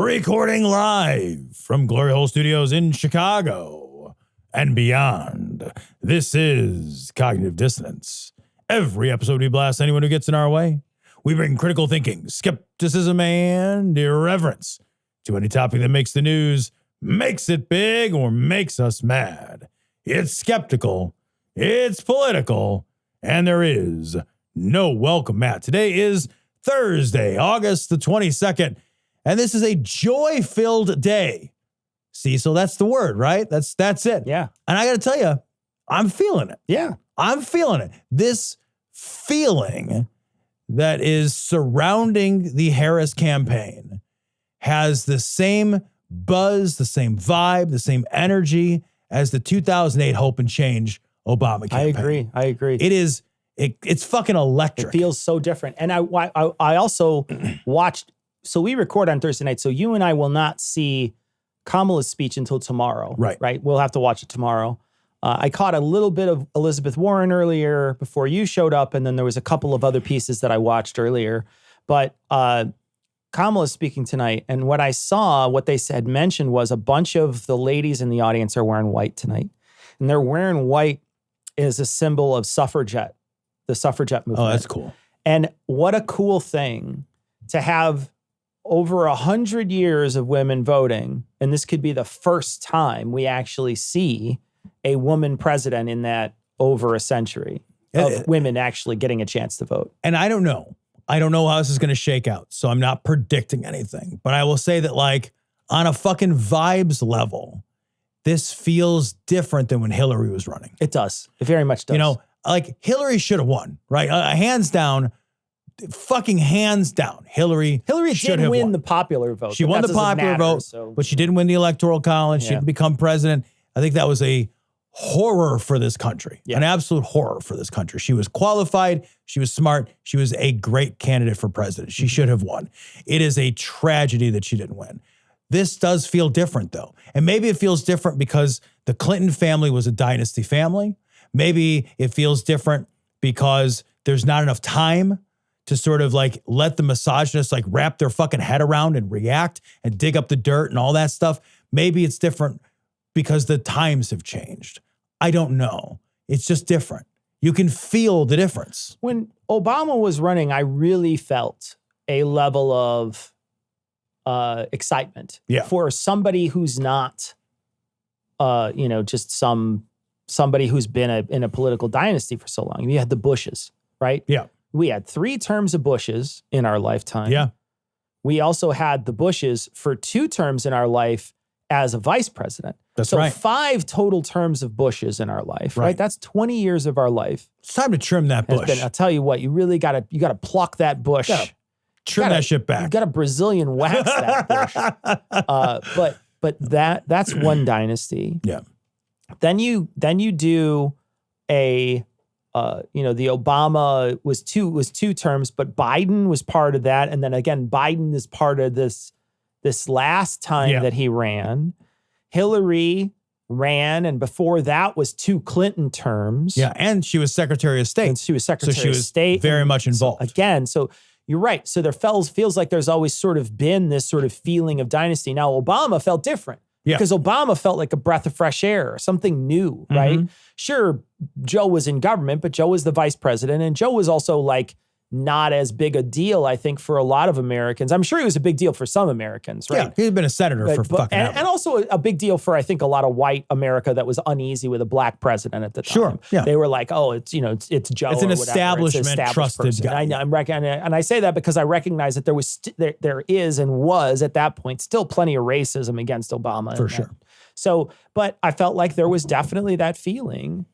recording live from Glory Hole Studios in Chicago and beyond. This is Cognitive Dissonance. Every episode we blast anyone who gets in our way. We bring critical thinking, skepticism, and irreverence to any topic that makes the news, makes it big, or makes us mad. It's skeptical, it's political, and there is no welcome mat. Today is Thursday, August the 22nd, and this is a joy-filled day. Cecil, that's the word, right? That's it. Yeah. And I got to tell you, I'm feeling it. Yeah. I'm feeling it. This feeling that is surrounding the Harris campaign has the same buzz, the same vibe, the same energy as the 2008 Hope and Change Obama campaign. I agree. It's fucking electric. It feels so different. And I also watched, so we record on Thursday night, so you and I will not see Kamala's speech until tomorrow. Right. We'll have to watch it tomorrow. I caught a little bit of Elizabeth Warren earlier before you showed up, and then there was a couple of other pieces that I watched earlier. But Kamala's speaking tonight, and what I saw, what they said mentioned was a bunch of the ladies in the audience are wearing white tonight. And they're wearing white as a symbol of the suffragette movement. Oh, that's cool. And what a cool thing to have over 100 years of women voting. And this could be the first time we actually see a woman president in that over a century of women actually getting a chance to vote. And I don't know how this is going to shake out, so I'm not predicting anything. But I will say that, like, on a fucking vibes level, this feels different than when Hillary was running. It does. It very much does. You know, like, Hillary should have won, right? Hands down, fucking hands down. Hillary did win the popular vote. She won the popular vote, but she didn't win the electoral college. She didn't become president. I think that was a horror for this country, an absolute horror for this country. She was qualified. She was smart. She was a great candidate for president. She should have won. It is a tragedy that she didn't win. This does feel different, though. And maybe it feels different because the Clinton family was a dynasty family. Maybe it feels different because there's not enough time to sort of like let the misogynists like wrap their fucking head around and react and dig up the dirt and all that stuff. Maybe it's different because the times have changed. I don't know. It's just different. You can feel the difference. When Obama was running, I really felt a level of excitement for somebody who's not, just somebody who's been in a political dynasty for so long. You had the Bushes, right? Yeah. We had 3 terms of Bushes in our lifetime. Yeah. We also had the Bushes for 2 terms in our life as a vice president. That's right. So 5 total terms of Bushes in our life, right? That's 20 years of our life. It's time to trim that bush. I'll tell you what, you really gotta pluck that bush. Trim that shit back. You gotta Brazilian wax that bush. But that's one dynasty. Yeah. Then you do the Obama was two terms, but Biden was part of that. And then again, Biden is part of this last time that he ran. Hillary ran, and before that was 2 Clinton terms. Yeah, and she was Secretary of State. So she was very much involved. So you're right. So there feels like there's always sort of been this sort of feeling of dynasty. Now, Obama felt different. Yeah. Because Obama felt like a breath of fresh air, something new, right? Sure, Joe was in government, but Joe was the vice president, and Joe was also like not as big a deal, I think, for a lot of Americans. I'm sure he was a big deal for some Americans, right? Yeah, he'd been a senator for fucking ever. And also a big deal for, I think, a lot of white America that was uneasy with a black president at the time. Sure, yeah. They were like, oh, it's Joe. It's an establishment trusted person. guy. And I say that because I recognize that there is and was at that point still plenty of racism against Obama. For sure. So, but I felt like there was definitely that feeling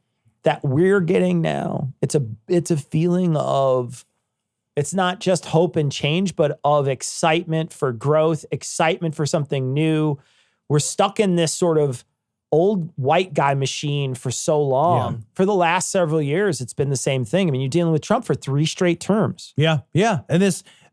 that we're getting now. It's a feeling of, it's not just hope and change, but of excitement for growth, excitement for something new. We're stuck in this sort of old white guy machine for so long. Yeah. For the last several years, it's been the same thing. I mean, you're dealing with Trump for 3 straight terms. Yeah, yeah. And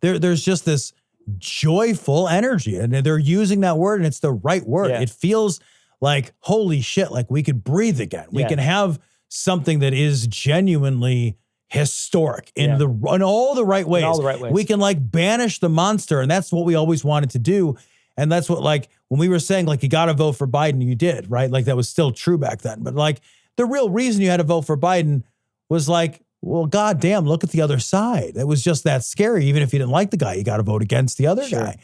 there's just this joyful energy, and they're using that word, and it's the right word. Yeah. It feels like, holy shit, like we could breathe again. We can have something that is genuinely historic in all the right ways. In all the right ways. We can like banish the monster, and that's what we always wanted to do. And that's what, like, when we were saying, like, you got to vote for Biden, you did, right? Like, that was still true back then. But, like, the real reason you had to vote for Biden was like, well, goddamn, look at the other side. It was just that scary. Even if you didn't like the guy, you got to vote against the other guy.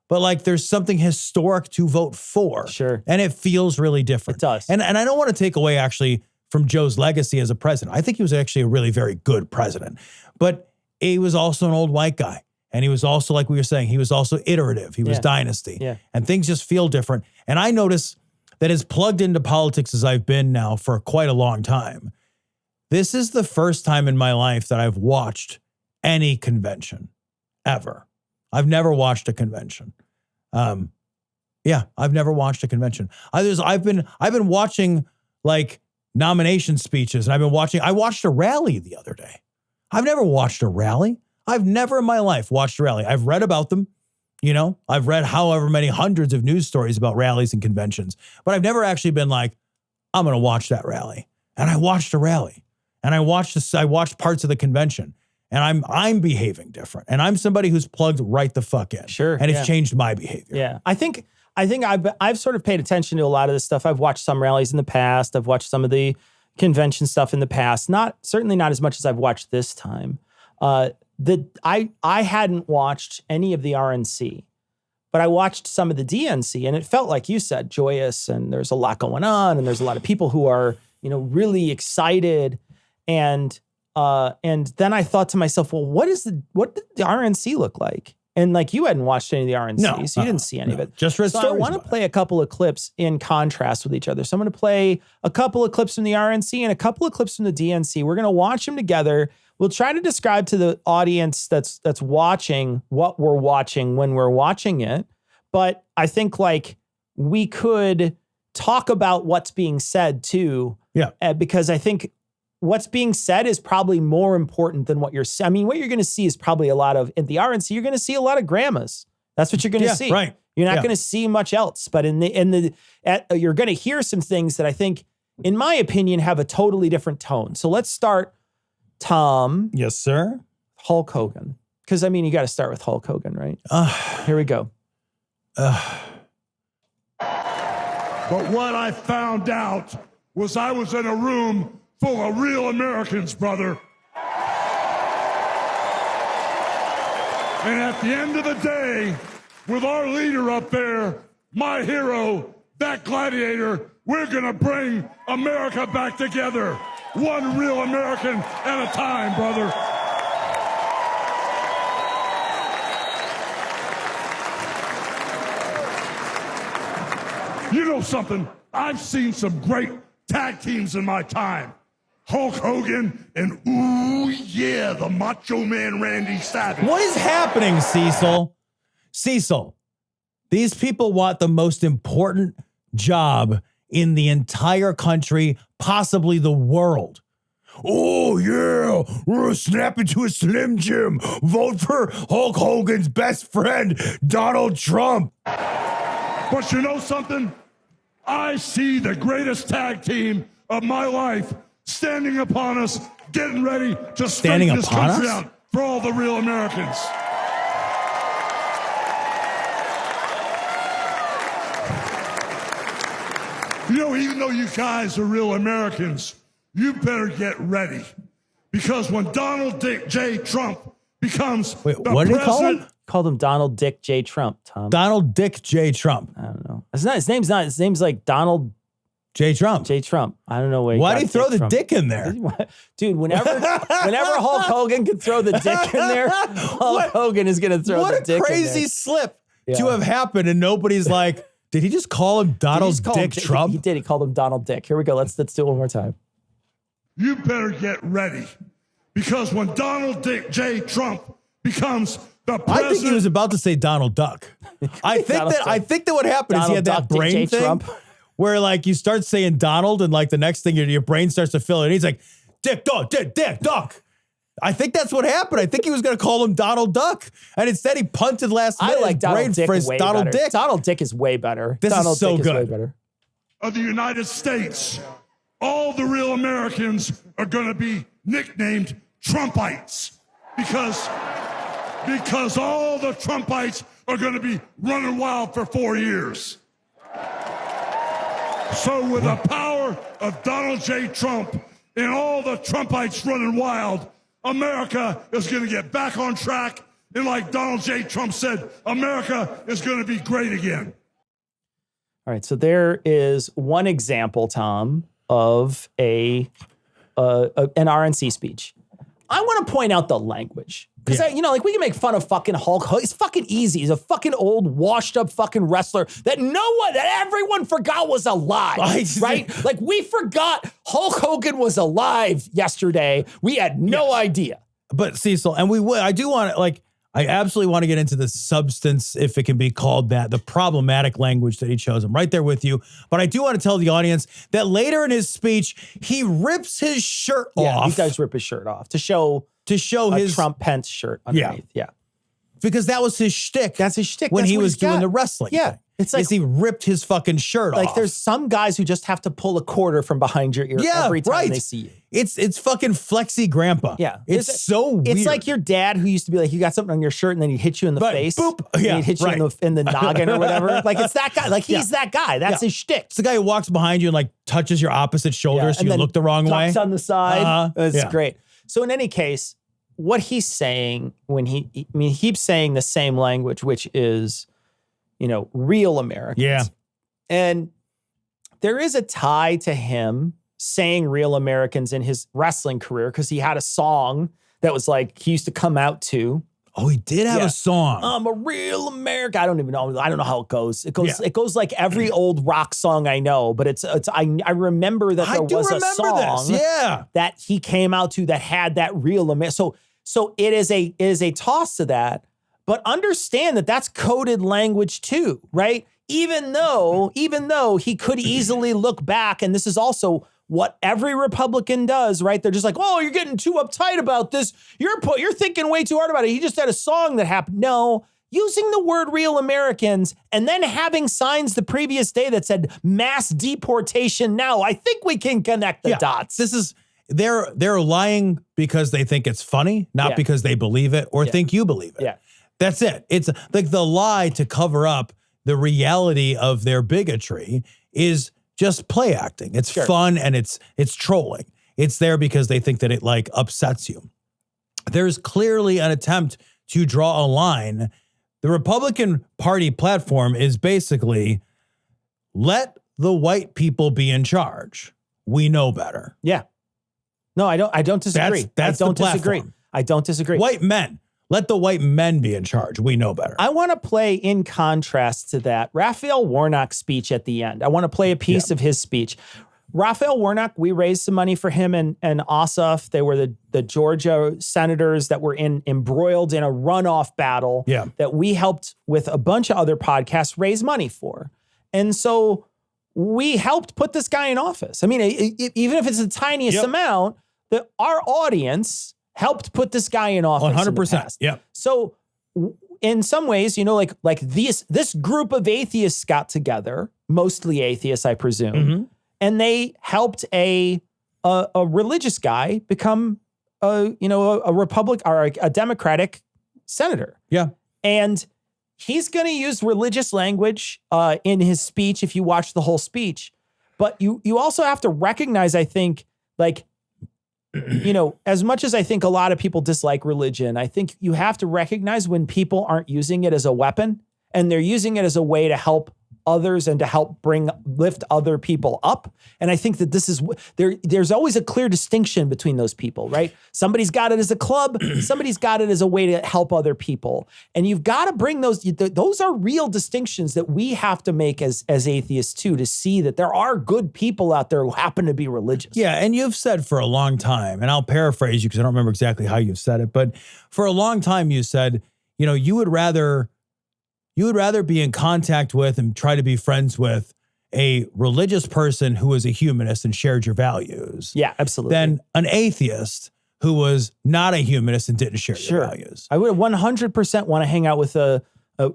But, like, there's something historic to vote for. Sure. And it feels really different. It does. And I don't want to take away, actually, from Joe's legacy as a president. I think he was actually a really very good president. But he was also an old white guy. And he was also, like we were saying, he was also iterative. He was dynasty. Yeah. And things just feel different. And I notice that as plugged into politics as I've been now for quite a long time, this is the first time in my life that I've watched any convention ever. I've never watched a convention. I've never watched a convention. I've been watching, like, nomination speeches, and I watched a rally the other day. I've never watched a rally. I've never in my life watched a rally. I've read about them. You know, I've read however many hundreds of news stories about rallies and conventions, but I've never actually been like, I'm going to watch that rally. And I watched a rally, and I watched parts of the convention, and I'm behaving different, and I'm somebody who's plugged right the fuck in. Sure. And it's changed my behavior. Yeah. I think I've sort of paid attention to a lot of this stuff. I've watched some rallies in the past. I've watched some of the convention stuff in the past. Certainly not as much as I've watched this time. I hadn't watched any of the RNC, but I watched some of the DNC, and it felt like you said, joyous, and there's a lot going on, and there's a lot of people who are, you know, really excited. And then I thought to myself, well, what did the RNC look like? And, like, you hadn't watched any of the RNC, so you didn't see any of it. Just read stories. I want to play a couple of clips in contrast with each other. So I'm going to play a couple of clips from the RNC and a couple of clips from the DNC. We're going to watch them together. We'll try to describe to the audience that's watching what we're watching when we're watching it. But I think, like, we could talk about what's being said too. Yeah. Because I think what's being said is probably more important than what you're saying. I mean, what you're going to see is probably a lot of, in the RNC, you're going to see a lot of grandmas. That's what you're going to see. Right. You're not going to see much else. But you're going to hear some things that I think, in my opinion, have a totally different tone. So let's start, Tom. Yes, sir. Hulk Hogan. Because, I mean, you got to start with Hulk Hogan, right? Here we go. But what I found out was I was in a room full of real Americans, brother. And at the end of the day, with our leader up there, my hero, that gladiator, we're gonna bring America back together. One real American at a time, brother. You know something? I've seen some great tag teams in my time. Hulk Hogan and, ooh, yeah, the Macho Man Randy Savage. What is happening, Cecil? Cecil, these people want the most important job in the entire country, possibly the world. Oh, yeah, we're snap into a Slim Jim. Vote for Hulk Hogan's best friend, Donald Trump. But you know something? I see the greatest tag team of my life standing upon us, getting ready to straighten this country out for all the real Americans. You know, even though you guys are real Americans, you better get ready. Because when Donald J. Trump becomes the president... What did he call him? Called him Donald Dick J. Trump, Tom. Donald Dick J. Trump. I don't know. His name's like Donald J. Trump. J. Trump. I don't know why did he throw the dick in there? Dude, whenever Hulk Hogan can throw the dick in there, Hulk Hogan is going to throw the dick in there. What a crazy slip to have happened, and nobody's like, did he just call him Donald Dick Trump? He did. He called him Donald Dick. Here we go. Let's do it one more time. You better get ready. Because when Donald J. Trump becomes the president... I think he was about to say Donald Duck. I think that what happened is he had that brain thing. Trump. Where, like, you start saying Donald, and, like, the next thing your brain starts to fill it. And he's like, Dick, Duck. I think that's what happened. I think he was going to call him Donald Duck. And instead he punted last minute. I like Donald Dick way Donald better. Dick. Donald Dick is way better. Donald is so Dick good. Is way better. Of the United States, all the real Americans are going to be nicknamed Trumpites. Because all the Trumpites are going to be running wild for 4 years. So with the power of Donald J. Trump and all the Trumpites running wild, America is going to get back on track. And like Donald J. Trump said, America is going to be great again. All right. So there is one example, Tom, of an RNC speech. I want to point out the language. Because, like we can make fun of fucking Hulk Hogan. It's fucking easy. He's a fucking old, washed up fucking wrestler that everyone forgot was alive, right? Like we forgot Hulk Hogan was alive yesterday. We had no idea. But Cecil, and I absolutely want to get into the substance, if it can be called that, the problematic language that he chose. I'm right there with you. But I do want to tell the audience that later in his speech, he rips his shirt off. Yeah, he does rip his shirt off to show his Trump Pence shirt underneath. Yeah. Because that was his shtick. That's his shtick. When he was doing the wrestling thing. It's like he ripped his fucking shirt off. Like there's some guys who just have to pull a quarter from behind your ear every time they see you. It's fucking flexi grandpa. Yeah. It's so weird. It's like your dad who used to be like, you got something on your shirt and then he'd hit you in the face. Boop. And he'd hit you in the noggin or whatever. Like it's that guy. Like he's that guy. That's his shtick. It's the guy who walks behind you and like touches your opposite shoulder so you look the wrong way. On the side. It's great. So in any case, what he's saying he keeps saying the same language, which is, real Americans. Yeah. And there is a tie to him saying real Americans in his wrestling career because he had a song that was like he used to come out to. Oh, he did have a song. I'm a real American. I don't even know. I don't know how it goes. It goes like every old rock song I know, but I remember that there was a song that he came out to that had that real American. So it is a toss to that, but understand that that's coded language too, right? Even though he could easily look back, and this is also what every Republican does, right? They're just like, oh, you're getting too uptight about this. You're thinking way too hard about it. He just had a song that happened. No, using the word real Americans and then having signs the previous day that said mass deportation now. I think we can connect the dots. They're lying because they think it's funny, not because they believe it or think you believe it. Yeah. That's it. It's like the lie to cover up the reality of their bigotry is just play acting. It's fun and it's trolling. It's there because they think that it like upsets you. There's clearly an attempt to draw a line. The Republican Party platform is basically let the white people be in charge. We know better. Yeah. No, I don't disagree. I don't disagree. White men. Let the white men be in charge. We know better. I want to play in contrast to that Raphael Warnock's speech at the end. I want to play a piece of his speech. Raphael Warnock, we raised some money for him and Ossoff. They were the Georgia senators that were embroiled in a runoff battle that we helped with a bunch of other podcasts raise money for. And so we helped put this guy in office. I mean, even if it's the tiniest amount, that our audience helped put this guy in office. 100%. Yeah. So in some ways, like this group of atheists got together, mostly atheists, I presume, and they helped a religious guy become a Republican or a Democratic senator. Yeah. And he's going to use religious language in his speech if you watch the whole speech. But you also have to recognize, I think, like, as much as I think a lot of people dislike religion, I think you have to recognize when people aren't using it as a weapon and they're using it as a way to help others and to help lift other people up. And I think that this is there's always a clear distinction between those people, right? Somebody's got it as a club, somebody's got it as a way to help other people. And you've got to bring those are real distinctions that we have to make as atheists too, to see that there are good people out there who happen to be religious. Yeah, and you've said for a long time, and I'll paraphrase you because I don't remember exactly how you've said it, but for a long time you said, you would rather be in contact with and try to be friends with a religious person who was a humanist and shared your values. Yeah, absolutely. Than an atheist who was not a humanist and didn't share your values. I would 100% want to hang out with a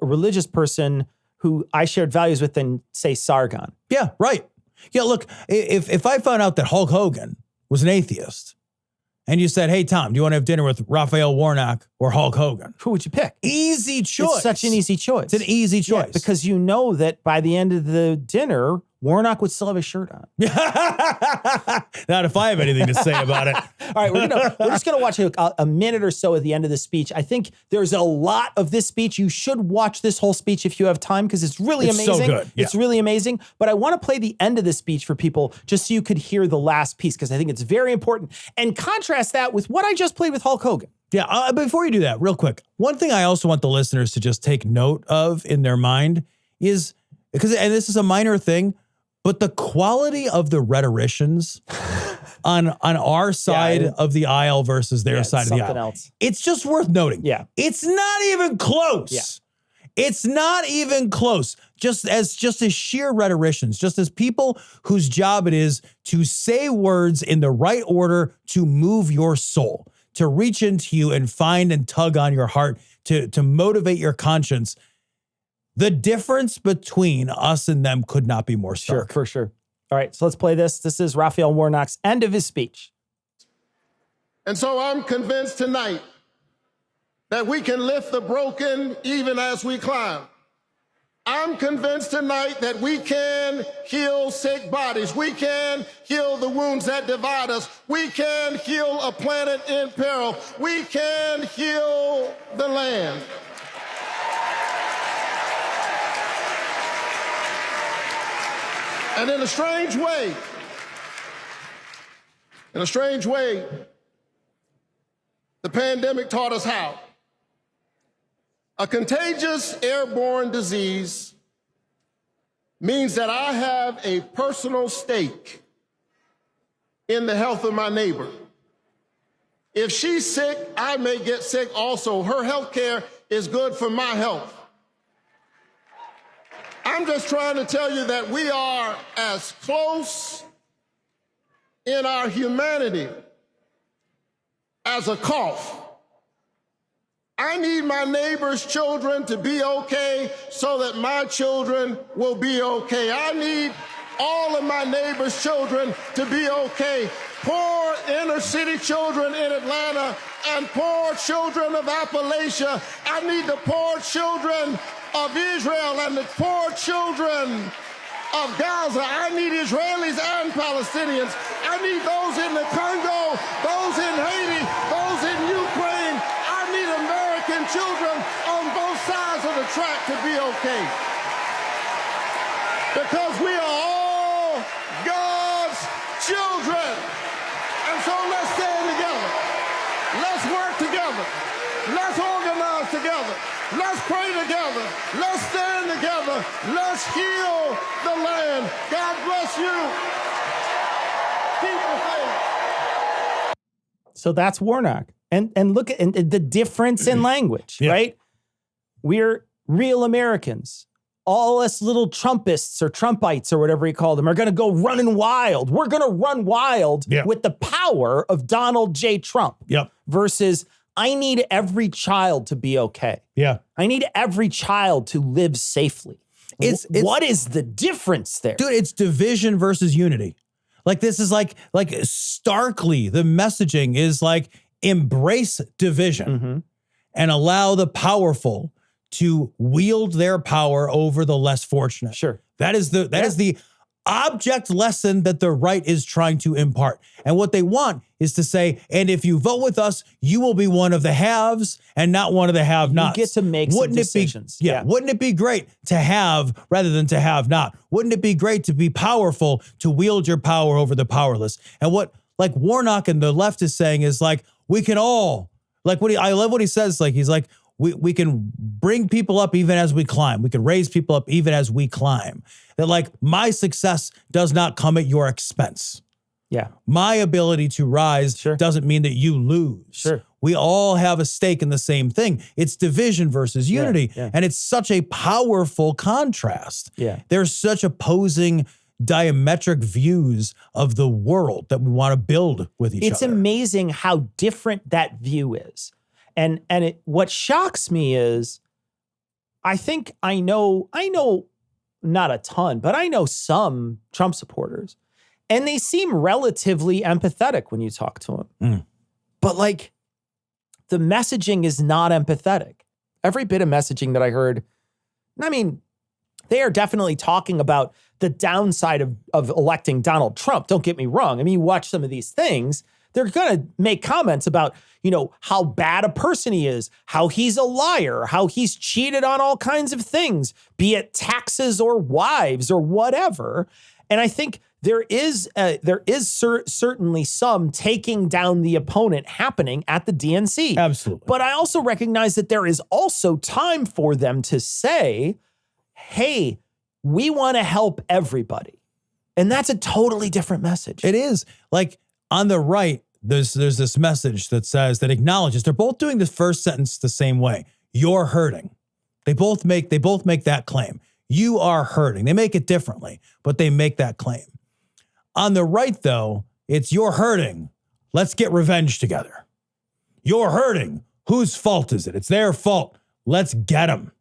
religious person who I shared values with than, say, Sargon. Yeah, right. Yeah, look, if I found out that Hulk Hogan was an atheist and you said, hey, Tom, do you want to have dinner with Raphael Warnock or Hulk Hogan? Who would you pick? Easy choice. It's such an easy choice. It's an easy choice. Yeah, because you know that by the end of the dinner, Warnock would still have his shirt on. Not if I have anything to say about it. All right, we're just gonna watch a minute or so at the end of the speech. I think there's a lot of this speech. You should watch this whole speech if you have time, because it's really amazing. So good. Yeah. It's really amazing. But I want to play the end of the speech for people just so you could hear the last piece, because I think it's very important. And contrast that with what I just played with Hulk Hogan. Yeah, before you do that, real quick, one thing I also want the listeners to just take note of in their mind is, and this is a minor thing, but the quality of the rhetoricians on our side of the aisle versus their side of the aisle. Else. It's just worth noting. Yeah. It's not even close. Yeah. It's not even close. Just as sheer rhetoricians, just as people whose job it is to say words in the right order to move your soul, to reach into you and find and tug on your heart, to motivate your conscience. The difference between us and them could not be more stark. Sure, for sure. All right, so let's play this. This is Raphael Warnock's end of his speech. And so I'm convinced tonight that we can lift the broken even as we climb. I'm convinced tonight that we can heal sick bodies. We can heal the wounds that divide us. We can heal a planet in peril. We can heal the land. And in a strange way, the pandemic taught us how. A contagious airborne disease means that I have a personal stake in the health of my neighbor. If she's sick, I may get sick also. Her health care is good for my health. I'm just trying to tell you that we are as close in our humanity as a cough. I need my neighbor's children to be okay so that my children will be okay. I need all of my neighbor's children to be okay. Poor inner city children in Atlanta and poor children of Appalachia. I need the poor children of Israel and the poor children of Gaza. I need Israelis and Palestinians. I need those in the Congo, those in Haiti, those in Ukraine. I need American children on both sides of the track to be okay. Because we are all God's children. And so let's stand together. Let's work together. Let's organize together. Let's pray together. Let's stand together. Let's heal the land. God bless you. Keep the faith. So that's Warnock. And look at the difference in language, right? We're real Americans. All us little Trumpists or Trumpites or whatever you call them are going to go running wild. We're going to run wild with the power of Donald J. Trump versus I need every child to be okay. Yeah. I need every child to live safely. What is the difference there? Dude, it's division versus unity. Like this is like starkly the messaging is like embrace division and allow the powerful to wield their power over the less fortunate. Sure. That is the object lesson that the right is trying to impart. And what they want is to say, and if you vote with us, you will be one of the haves and not one of the have-nots. You get to make some decisions. Wouldn't it be great to have rather than to have not? Wouldn't it be great to be powerful, to wield your power over the powerless? And what like Warnock and the left is saying is like, we can all, like I love what he says, like he's like, we can bring people up even as we climb. We can raise people up even as we climb. That like my success does not come at your expense. Yeah. My ability to rise doesn't mean that you lose. Sure. We all have a stake in the same thing. It's division versus unity. And it's such a powerful contrast. There's such opposing diametric views of the world that we want to build with each other. It's amazing how different that view is. And what shocks me is I think I know not a ton, but I know some Trump supporters, and they seem relatively empathetic when you talk to them. But like, the messaging is not empathetic. Every bit of messaging that I heard, I mean, they are definitely talking about the downside of electing Donald Trump. Don't get me wrong. I mean, you watch some of these things, they're going to make comments about, you know, how bad a person he is, how he's a liar, how he's cheated on all kinds of things, be it taxes or wives or whatever. And I think there is certainly some taking down the opponent happening at the DNC. Absolutely. But I also recognize that there is also time for them to say, hey, we want to help everybody. And that's a totally different message. It is. Like, on the right, there's this message that says, that acknowledges, they're both doing the first sentence the same way. You're hurting. They both make that claim. You are hurting. They make it differently, but they make that claim. On the right, though, it's you're hurting. Let's get revenge together. You're hurting. Whose fault is it? It's their fault. Let's get them.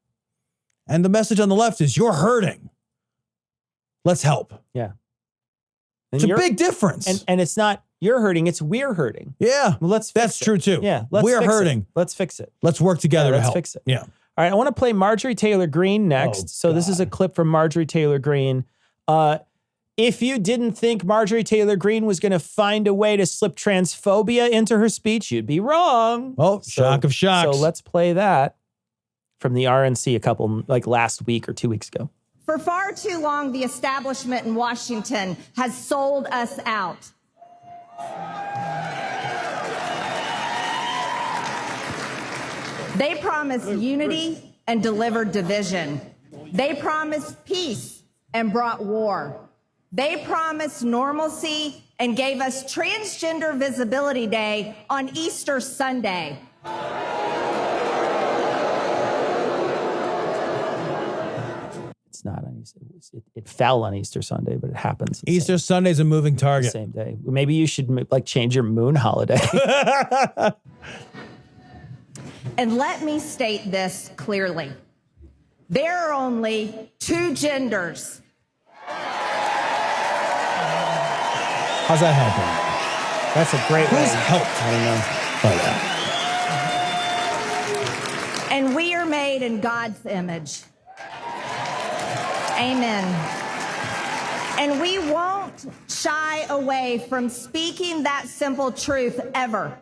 And the message on the left is you're hurting. Let's help. Yeah. It's a big difference. And it's not you're hurting, it's we're hurting. Yeah. Well, that's true too. Yeah. We're hurting. Let's fix it. Let's work together to help. Let's fix it. Yeah. All right. I want to play Marjorie Taylor Greene next. So this is a clip from Marjorie Taylor Greene. If you didn't think Marjorie Taylor Greene was going to find a way to slip transphobia into her speech, you'd be wrong. Oh, shock of shocks. So let's play that from the RNC like last week or 2 weeks ago. For far too long, the establishment in Washington has sold us out. They promised unity and delivered division. They promised peace and brought war. They promised normalcy and gave us Transgender Visibility Day on Easter Sunday. It's not on Easter. It fell on Easter Sunday, but it happens. Easter Sunday's a moving target. Same day. Maybe you should like change your moon holiday. And let me state this clearly. There are only two genders. How's that helping? That's a great way. Who's helped? I don't know. Oh, yeah. And we are made in God's image. Amen. And we won't shy away from speaking that simple truth ever.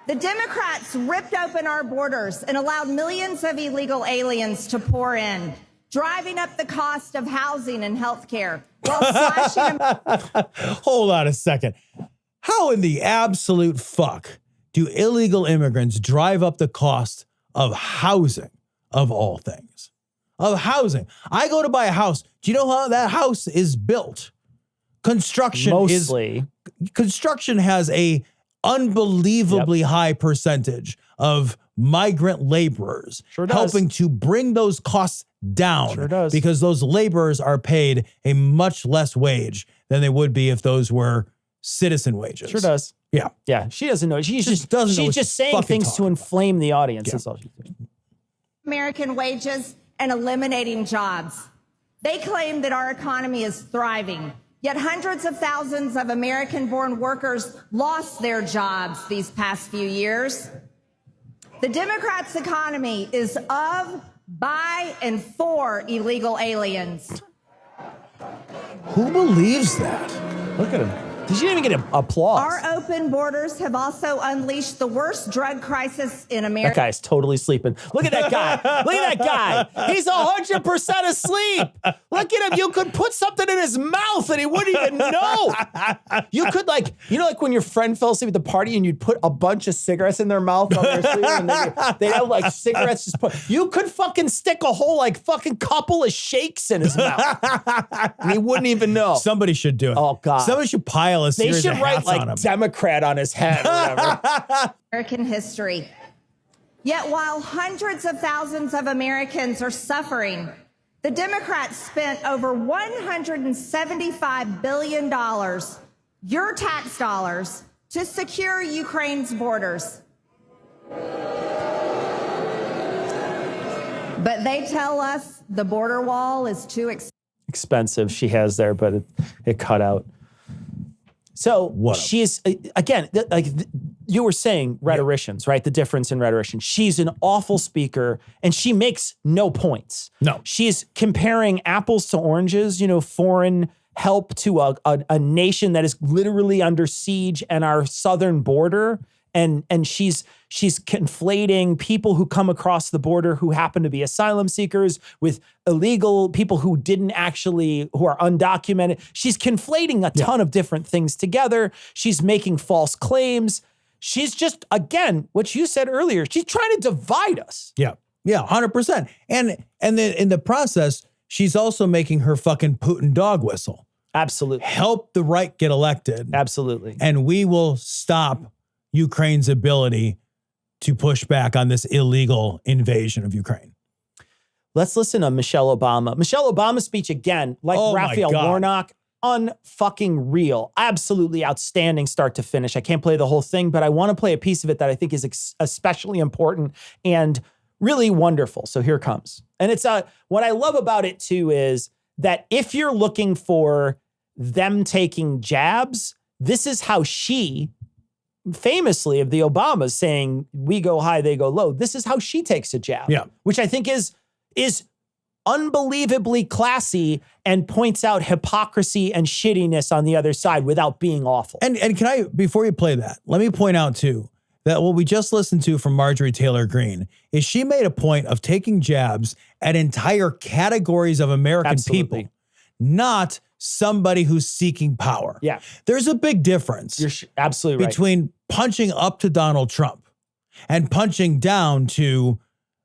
The Democrats ripped open our borders and allowed millions of illegal aliens to pour in, driving up the cost of housing and health care while slashing... Hold on a second. How in the absolute fuck do illegal immigrants drive up the cost of housing, of all things? Of housing. I go to buy a house. Do you know how that house is built? Construction has a unbelievably high percentage of migrant laborers helping to bring those costs down because those laborers are paid a much less wage than they would be if those were citizen wages. Sure does. Yeah. Yeah. She doesn't know. She's just saying things to inflame the audience. Yeah. That's all she's doing. American wages and eliminating jobs. They claim that our economy is thriving. Yet hundreds of thousands of American-born workers lost their jobs these past few years. The Democrats' economy is of, by, and for illegal aliens. Who believes that? Look at him. Did you even get applause? Our open borders have also unleashed the worst drug crisis in America. That guy's totally sleeping. Look at that guy. Look at that guy. He's 100% asleep. Look at him. You could put something in his mouth and he wouldn't even know. You could like when your friend fell asleep at the party and you'd put a bunch of cigarettes in their mouth while they're sleeping and they'd have like cigarettes just put. You could fucking stick a whole like fucking couple of shakes in his mouth. And he wouldn't even know. Somebody should do it. Oh, God. Somebody should pile a series They should of write hats like on him. Democrat on his head or whatever. American history. Yet while hundreds of thousands of Americans are suffering, the Democrats spent over $175 billion, your tax dollars, to secure Ukraine's borders. But they tell us the border wall is too expensive. She has there, but it cut out. So she's, again, you were saying rhetoricians, right? The difference in rhetoricians. She's an awful speaker and she makes no points. No. She's comparing apples to oranges, foreign help to a nation that is literally under siege and our southern border. And she's conflating people who come across the border who happen to be asylum seekers with illegal people who are undocumented. She's conflating a ton of different things together. She's making false claims. She's just, again, what you said earlier, she's trying to divide us. Yeah. Yeah, 100%. And then in the process, she's also making her fucking Putin dog whistle. Absolutely. Help the right get elected. Absolutely. And we will stop Ukraine's ability to push back on this illegal invasion of Ukraine. Let's listen to Michelle Obama. Michelle Obama's speech, again, like Raphael Warnock, unfucking real. Absolutely outstanding start to finish. I can't play the whole thing, but I want to play a piece of it that I think is especially important and really wonderful. So here it comes. And it's what I love about it too is that if you're looking for them taking jabs, this is how she, famously of the Obamas, saying we go high, they go low. This is how she takes a jab, which I think is unbelievably classy and points out hypocrisy and shittiness on the other side without being awful. And can I, before you play that, let me point out too, that what we just listened to from Marjorie Taylor Greene is she made a point of taking jabs at entire categories of American people, not somebody who's seeking power. Yeah. There's a big difference. You're absolutely right. Between punching up to Donald Trump and punching down to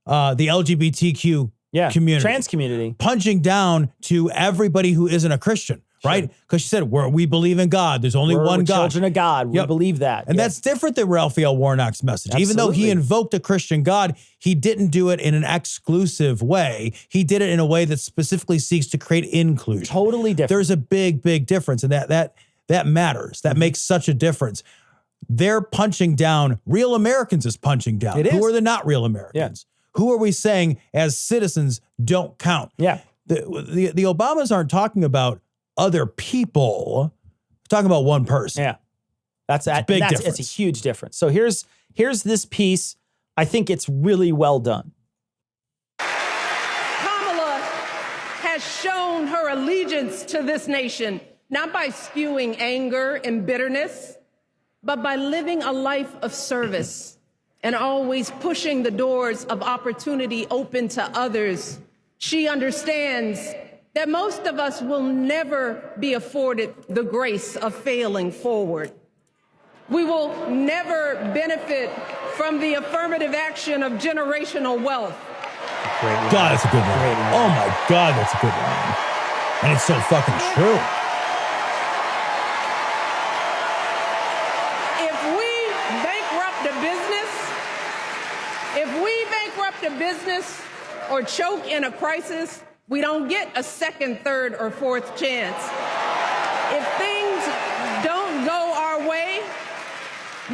the LGBTQ community. Trans community. Punching down to everybody who isn't a Christian, right? Because she said, we believe in God. There's only one God. Children of God. We believe that. And that's different than Raphael Warnock's message. Absolutely. Even though he invoked a Christian God, he didn't do it in an exclusive way. He did it in a way that specifically seeks to create inclusion. Totally different. There's a big, big difference. And that matters. That makes such a difference. They're punching down. Real Americans is punching down. Who are the not real Americans? Who are we saying as citizens don't count? Yeah. The Obamas aren't talking about other people. They're talking about one person. Yeah. That's a big difference. It's a huge difference. So here's this piece. I think it's really well done. Kamala has shown her allegiance to this nation, not by spewing anger and bitterness, but by living a life of service and always pushing the doors of opportunity open to others. She understands that most of us will never be afforded the grace of failing forward. We will never benefit from the affirmative action of generational wealth. God, that's a good one. Oh my God, that's a good one. And it's so fucking true. A business or choke in a crisis, we don't get a second, third, or fourth chance. If things don't go our way,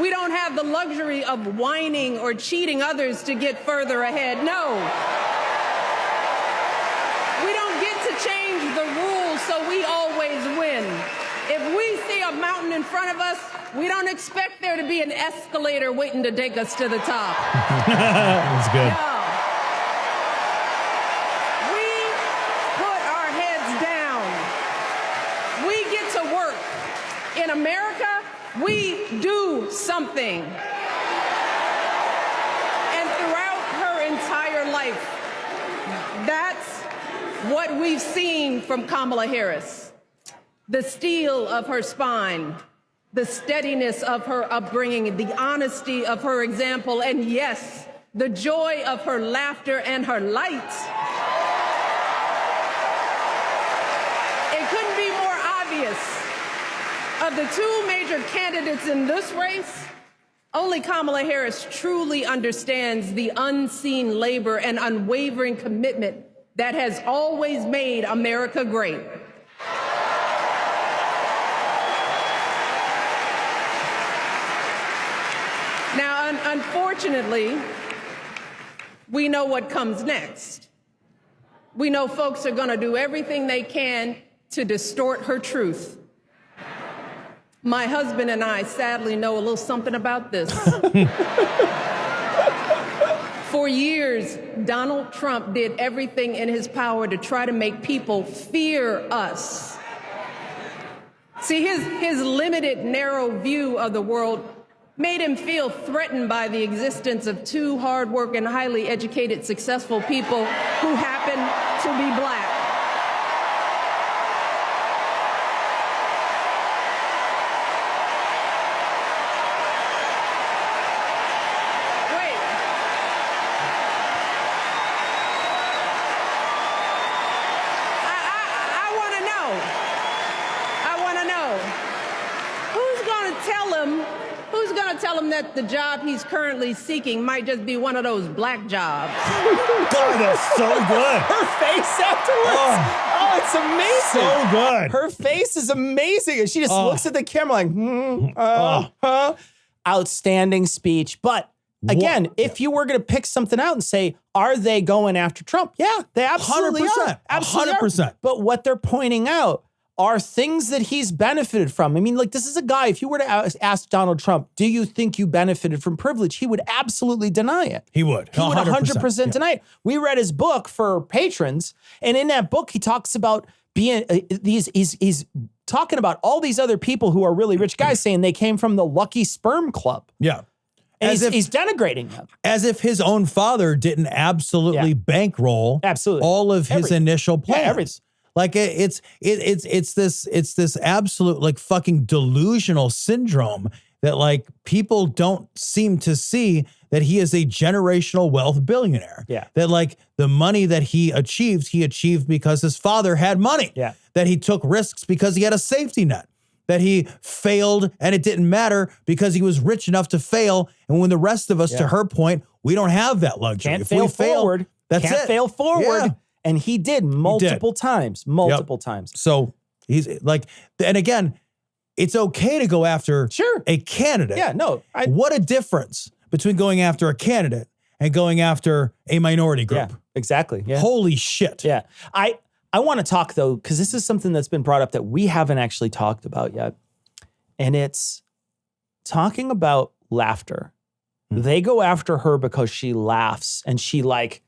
we don't have the luxury of whining or cheating others to get further ahead. No. We don't get to change the rules so we always win. If we see a mountain in front of us, we don't expect there to be an escalator waiting to take us to the top. That's good. No. In America, we do something. And throughout her entire life, that's what we've seen from Kamala Harris. The steel of her spine, the steadiness of her upbringing, the honesty of her example, and yes, the joy of her laughter and her light. It couldn't be more obvious. Of the two major candidates in this race, only Kamala Harris truly understands the unseen labor and unwavering commitment that has always made America great. Now, unfortunately, we know what comes next. We know folks are going to do everything they can to distort her truth. My husband and I sadly know a little something about this. For years, Donald Trump did everything in his power to try to make people fear us. See, his limited, narrow view of the world made him feel threatened by the existence of two hardworking, highly educated, successful people who happen to be black. Tell him that the job he's currently seeking might just be one of those black jobs. God, that's so good. Her face afterwards. Oh, it's amazing. So good. Her face is amazing. And she just looks at the camera like, outstanding speech. But again, if you were going to pick something out and say, are they going after Trump? Yeah, they absolutely 100%, are. Absolutely 100%. Are. But what they're pointing out are things that he's benefited from. I mean, like, this is a guy, if you were to ask Donald Trump, do you think you benefited from privilege? He would absolutely deny it. He would. He would 100% deny it. We read his book for patrons, and in that book, he talks about being, he's talking about all these other people who are really rich guys saying they came from the Lucky Sperm Club. Yeah. And he's denigrating them. As if his own father didn't absolutely bankroll all of his initial plans. Yeah, everything. Like it's this absolute like fucking delusional syndrome that like people don't seem to see that he is a generational wealth billionaire. Yeah. That like the money that he achieved because his father had money. Yeah. That he took risks because he had a safety net. That he failed and it didn't matter because he was rich enough to fail. And when the rest of us, to her point, we don't have that luxury. Can't fail forward. That's Can't it. fail forward. Yeah. And he did multiple times. So he's like, and again, it's okay to go after a candidate. Yeah, no. What a difference between going after a candidate and going after a minority group. Yeah, exactly. Yeah. Holy shit. Yeah. I want to talk though, because this is something that's been brought up that we haven't actually talked about yet. And it's talking about laughter. They go after her because she laughs and she like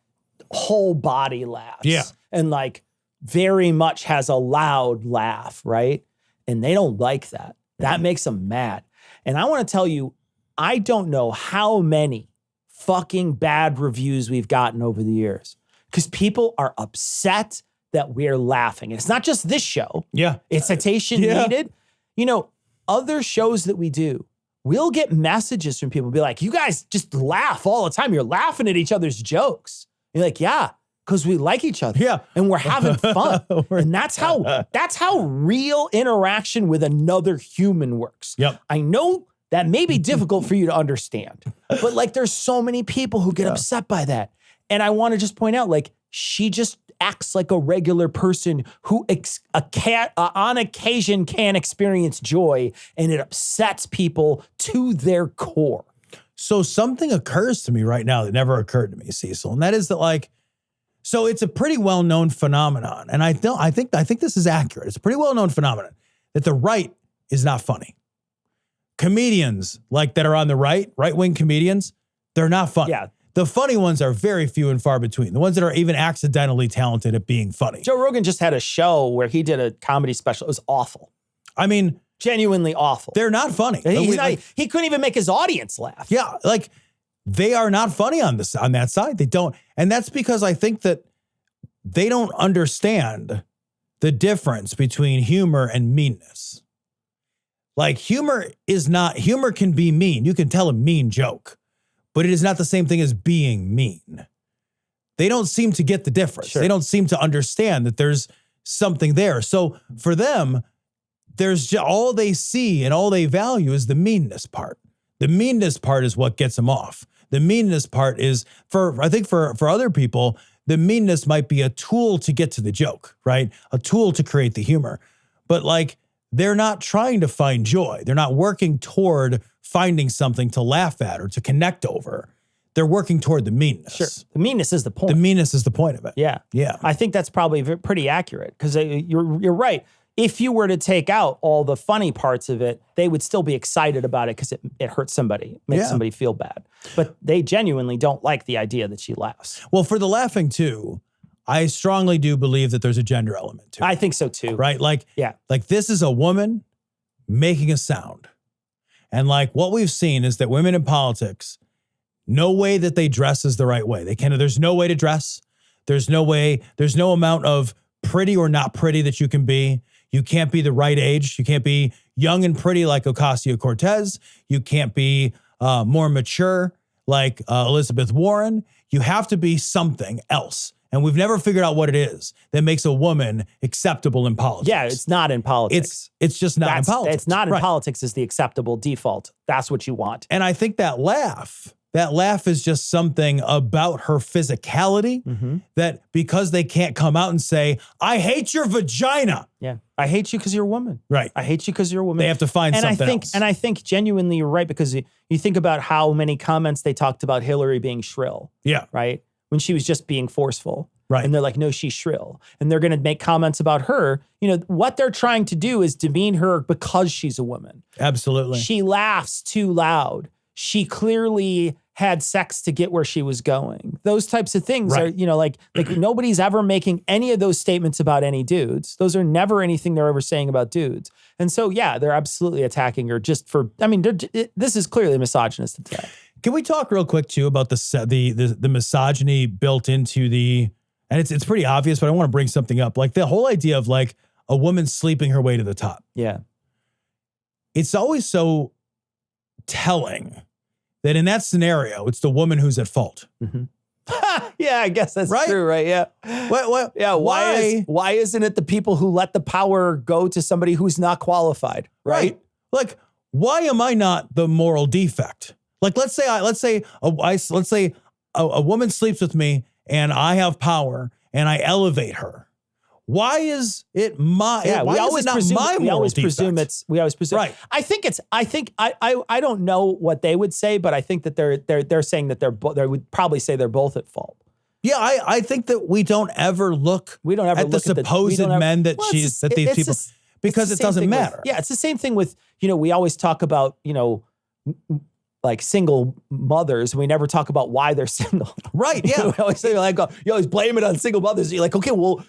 whole body laughs. Yeah. And like very much has a loud laugh, right? And they don't like that. That makes them mad. And I want to tell you, I don't know how many fucking bad reviews we've gotten over the years because people are upset that we're laughing. And it's not just this show. Yeah. It's citation needed. You know, other shows that we do, we'll get messages from people be like, you guys just laugh all the time. You're laughing at each other's jokes. You're like, yeah, because we like each other. Yeah. And we're having fun. And that's how real interaction with another human works. Yep. I know that may be difficult for you to understand, but like there's so many people who get upset by that. And I want to just point out, like, she just acts like a regular person who on occasion can experience joy, and it upsets people to their core. So something occurs to me right now that never occurred to me, Cecil, and that is that like, so it's a pretty well-known phenomenon, and I think this is accurate. It's a pretty well-known phenomenon that the right is not funny. Comedians like that are on the right-wing comedians, they're not funny. Yeah. The funny ones are very few and far between. The ones that are even accidentally talented at being funny. Joe Rogan just had a show where he did a comedy special. It was awful. I mean, genuinely awful. They're not funny. He couldn't even make his audience laugh. Yeah, like they are not funny on that side. They don't. And that's because I think that they don't understand the difference between humor and meanness. Like humor can be mean. You can tell a mean joke, but it is not the same thing as being mean. They don't seem to get the difference. Sure. They don't seem to understand that there's something there. So for them, there's all they see and all they value is the meanness part. The meanness part is what gets them off. The meanness part is, I think for other people, the meanness might be a tool to get to the joke, right? A tool to create the humor. But like, they're not trying to find joy. They're not working toward finding something to laugh at or to connect over. They're working toward the meanness. Sure. The meanness is the point. The meanness is the point of it. Yeah. Yeah. I think that's probably pretty accurate because you're right. if you were to take out all the funny parts of it, they would still be excited about it because it hurts somebody, makes somebody feel bad. But they genuinely don't like the idea that she laughs. Well, for the laughing too, I strongly do believe that there's a gender element to it. I think so too. Right? Like, like this is a woman making a sound. And like what we've seen is that women in politics, no way that they dress is the right way. There's no way to dress. There's no amount of pretty or not pretty that you can be. You can't be the right age. You can't be young and pretty like Ocasio-Cortez. You can't be more mature like Elizabeth Warren. You have to be something else. And we've never figured out what it is that makes a woman acceptable in politics. Yeah, it's not in politics. It's just not in politics. It's not in politics is the acceptable default. That's what you want. And I think that laugh is just something about her physicality that because they can't come out and say, I hate your vagina. Yeah. I hate you because you're a woman. Right. I hate you because you're a woman. They have to find something else. And I think genuinely you're right because you think about how many comments they talked about Hillary being shrill. Yeah. Right. When she was just being forceful. Right. And they're like, no, she's shrill. And they're going to make comments about her. You know, what they're trying to do is demean her because she's a woman. Absolutely. She laughs too loud. She clearly had sex to get where she was going. Those types of things are, you know, like nobody's ever making any of those statements about any dudes. Those are never anything they're ever saying about dudes. And so, yeah, they're absolutely attacking her just for, I mean, this is clearly a misogynist attack. Can we talk real quick too about the misogyny built into and it's pretty obvious, but I want to bring something up. Like the whole idea of like a woman sleeping her way to the top. Yeah. It's always so telling that in that scenario, it's the woman who's at fault. Yeah, I guess that's true, right? Yeah. What? Yeah. Why isn't it the people who let the power go to somebody who's not qualified? Right. Like, why am I not the moral defect? Like, let's say a woman sleeps with me and I have power and I elevate her. Why is it my? Yeah, why we is always it not presume, my we moral always defect? presume we always presume. Right. I don't know what they would say, but I think that they're saying that they would probably say they're both at fault. Yeah, I think that we don't ever look at the supposed men that these people, because it doesn't matter. Yeah, it's the same thing with, you know, we always talk about, you know, like single mothers. We never talk about why they're single. Right, yeah. We always say like, you always blame it on single mothers. You're like, okay, well,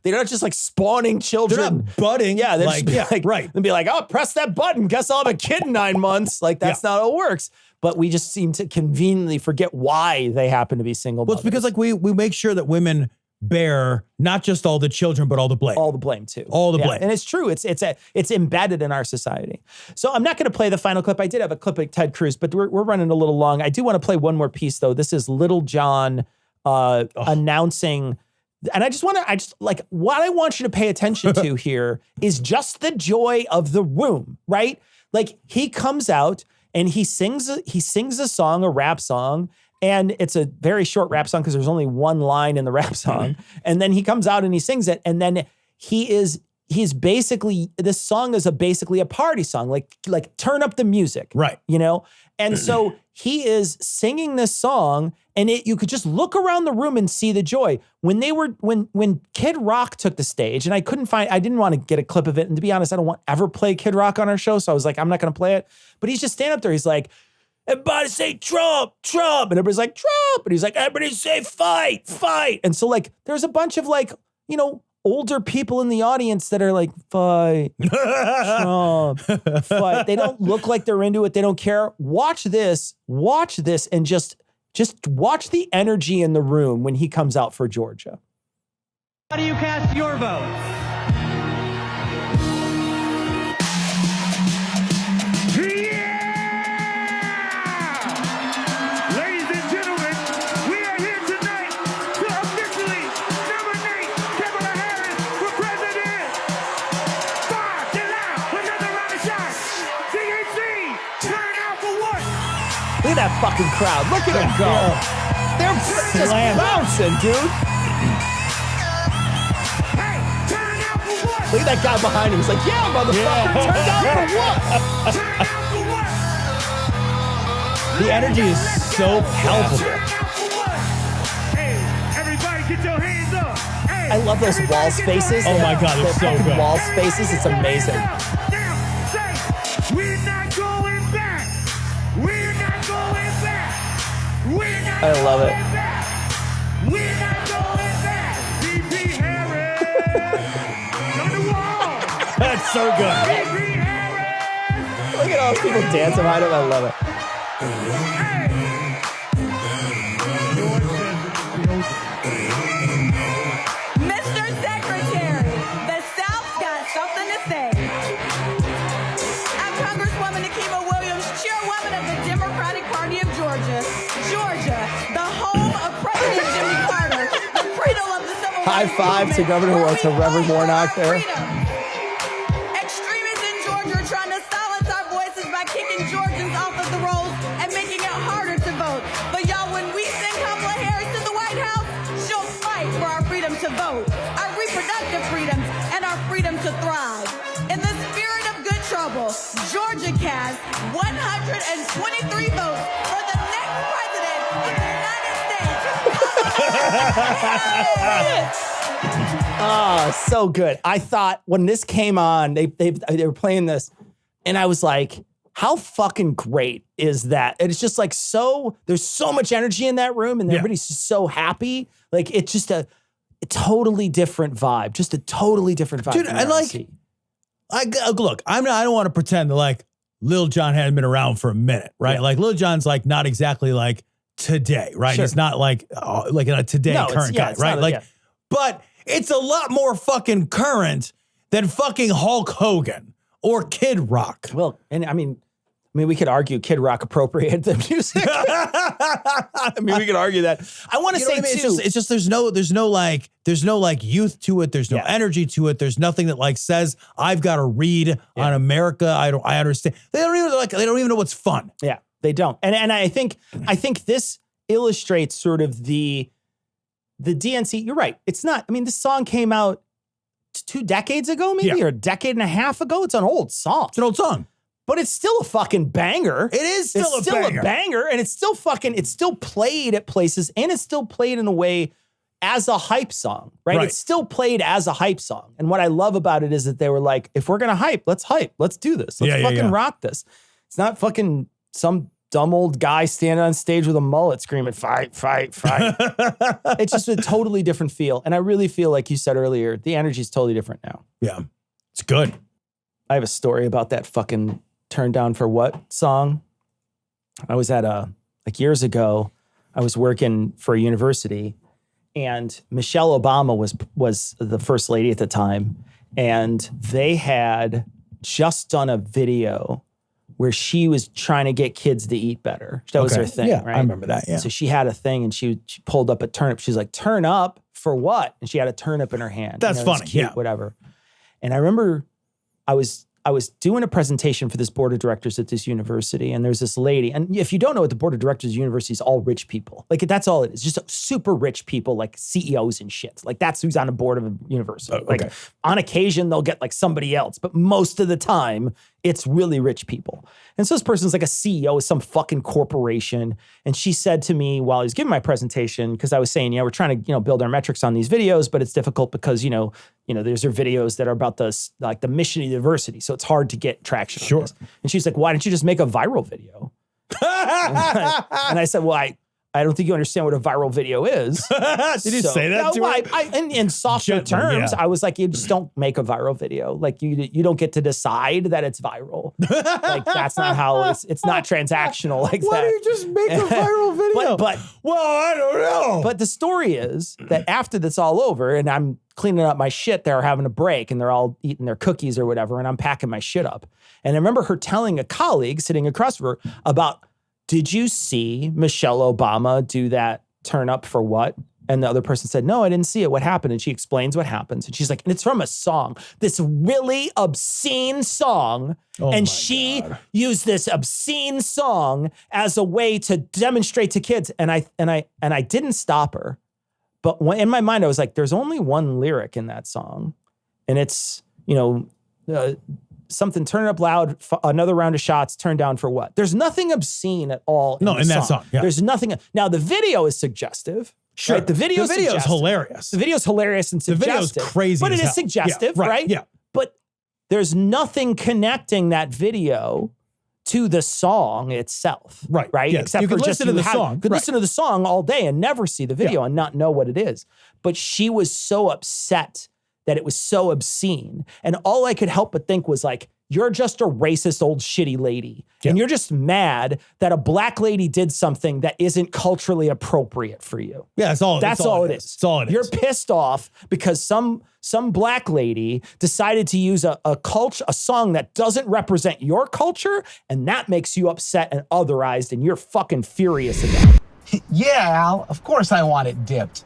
they're not just like spawning children. They're not budding. Yeah, they're just right. And be like, oh, press that button. Guess I'll have a kid in 9 months. Like that's not how it works. But we just seem to conveniently forget why they happen to be single mothers. Well, it's because like we make sure that women bear not just all the children, but all the blame. All the blame too. All the blame. And it's true. It's embedded in our society. So I'm not going to play the final clip. I did have a clip of Ted Cruz, but we're running a little long. I do want to play one more piece though. This is Little John announcing, and what I want you to pay attention to here is just the joy of the room, right? Like he comes out and he sings a song, a rap song. And it's a very short rap song because there's only one line in the rap song. And then he comes out and he sings it. And then he's basically, this song is basically a party song, like turn up the music. Right. You know? And so he is singing this song and you could just look around the room and see the joy. When Kid Rock took the stage, and I didn't want to get a clip of it. And to be honest, I don't ever play Kid Rock on our show. So I was like, I'm not going to play it. But he's just standing up there. He's like, everybody say Trump, Trump. And everybody's like, Trump. And he's like, everybody say fight, fight. And so like, there's a bunch of like, you know, older people in the audience that are like, fight, Trump, fight. They don't look like they're into it. They don't care. Watch this, and just watch the energy in the room when he comes out for Georgia. How do you cast your vote? Look at that fucking crowd. Look at them go. They're just bouncing, dude. Look at that guy behind him. He's like, yeah, motherfucker, turn out for what? The energy is so palpable. Hey, everybody get your hands up. Hey, I love those wall spaces. Oh my God, it's so good. Wall spaces, it's amazing. We're not going back. We're not going back. We're not I love it. We're not going back. D.P. Harris. On the wall. That's so good. D.P. Harris. Look at all those people dancing behind him. I love it. Mr. Secretary, the South's got something to say. I'm Congresswoman Nikema Williams, chairwoman of the Democratic Party of Georgia. Georgia, the home of President Jimmy Carter, the cradle of the civil rights High five to Governor movement, to Reverend Warnock there. Extremists in Georgia are trying to silence our voices by kicking Georgians off of the rolls and making it harder to vote. But y'all, when we send Kamala Harris to the White House, she'll fight for our freedom to vote, our reproductive freedoms, and our freedom to thrive. In the spirit of good trouble, Georgia cast 123 votes for the next president of the United States. Oh, so good. I thought when this came on, they were playing this, and I was like, how fucking great is that? And it's just like there's so much energy in that room, and everybody's just so happy. Like, it's just a totally different vibe. Just a totally different vibe. Dude, and look, I don't want to pretend that like Lil Jon hadn't been around for a minute, right? Yeah. Like Lil Jon's like not exactly like today, right? Sure. He's not like a today current guy, right? Like, but it's a lot more fucking current than fucking Hulk Hogan or Kid Rock. Well, and I mean, we could argue Kid Rock appropriated the music. I mean, we could argue that. I want to say too. It's just there's no like youth to it. There's no energy to it. There's nothing that like says I've got to read on America. I understand. They don't even know what's fun. Yeah, they don't. And I think this illustrates sort of the DNC. You're right. It's not. I mean, this song came out 2 decades ago, maybe, or a decade and a half ago. It's an old song. It's an old song. But it's still a fucking banger. It is still a banger. And it's still played at places, and it's still played in a way as a hype song, right? It's still played as a hype song. And what I love about it is that they were like, if we're going to hype. Let's do this. Let's rock this. It's not fucking some dumb old guy standing on stage with a mullet screaming, fight, fight, fight. It's just a totally different feel. And I really feel like you said earlier, the energy is totally different now. Yeah, it's good. I have a story about that fucking Turn Down for What song. I was at years ago, I was working for a university, and Michelle Obama was the first lady at the time. And they had just done a video where she was trying to get kids to eat better. That was her thing, right? I remember that, yeah. So she had a thing, and she pulled up a turnip. She's like, turn up for what? And she had a turnip in her hand. That's funny, cute, whatever. And I remember I was doing a presentation for this board of directors at this university, and there's this lady. And if you don't know what the board of directors of the university is, all rich people. Like, that's all it is. Just super rich people, like CEOs and shit. Like, that's who's on the board of a university. Like, on occasion, they'll get like somebody else, but most of the time, it's really rich people. And so this person's like a CEO of some fucking corporation. And she said to me while I was giving my presentation, because I was saying, we're trying to, build our metrics on these videos, but it's difficult because, these are videos that are about the mission of the university. So it's hard to get traction on this. And she's like, why don't you just make a viral video? And I said, well, I don't think you understand what a viral video is. Did you say that to her? In softer terms, I was like, you just don't make a viral video. Like, you don't get to decide that it's viral. Like, that's not how it's not transactional like that. Why don't you just make a viral video? But well, I don't know. But the story is that after this all over, and I'm cleaning up my shit, they're having a break, and they're all eating their cookies or whatever, and I'm packing my shit up. And I remember her telling a colleague sitting across from her about, did you see Michelle Obama do that turn up for what? And the other person said, no, I didn't see it. What happened? And she explains what happens. And she's like, and it's from a song, this really obscene song. And she used this obscene song as a way to demonstrate to kids. And I didn't stop her. But in my mind, I was like, there's only one lyric in that song. And it's, something, turn it up loud, another round of shots, turn down for what? There's nothing obscene at all in that song. Yeah. There's nothing. Now, the video is suggestive. Sure. Right? The video is hilarious. The video is hilarious and suggestive. The video is crazy, but it hell. is suggestive, Yeah, right? Yeah. But there's nothing connecting that video to the song itself. Right. Right. Yes. Except you for could just listen to the song. You could listen to the song all day and never see the video and not know what it is. But she was so upset that it was so obscene. And all I could help but think was like, you're just a racist old shitty lady. Yeah. And you're just mad that a black lady did something that isn't culturally appropriate for you. Yeah, that's all it is. That's all it is. That's all it is. You're pissed off because some black lady decided to use a song that doesn't represent your culture, and that makes you upset and otherized, and you're fucking furious about it. Yeah, Al, of course I want it dipped.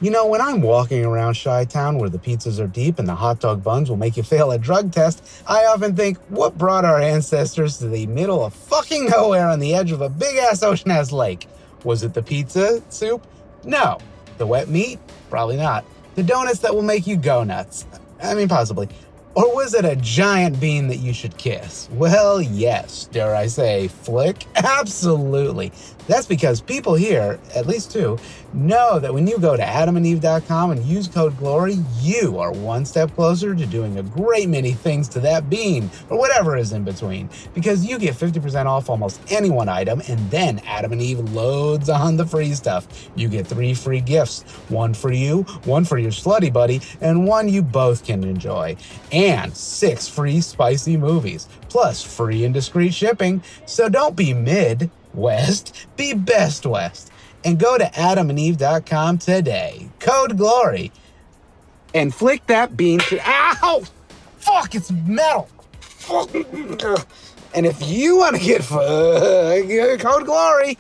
You know, when I'm walking around Chi-Town where the pizzas are deep and the hot dog buns will make you fail a drug test, I often think, what brought our ancestors to the middle of fucking nowhere on the edge of a big-ass ocean-ass lake? Was it the pizza soup? No. The wet meat? Probably not. The donuts that will make you go nuts? I mean, possibly. Or was it a giant bean that you should kiss? Well, yes, dare I say, Flick? Absolutely. That's because people here, at least two, know that when you go to adamandeve.com and use code GLORY, you are one step closer to doing a great many things to that bean, or whatever is in between, because you get 50% off almost any one item, and then Adam and Eve loads on the free stuff. You get 3 free gifts, one for you, one for your slutty buddy, and one you both can enjoy, and 6 free spicy movies, plus free and discreet shipping. So don't be mid-west, be best west. And go to adamandeve.com today. Code GLORY. And flick that bean to... Ow! Fuck, it's metal. And if you want to get code GLORY.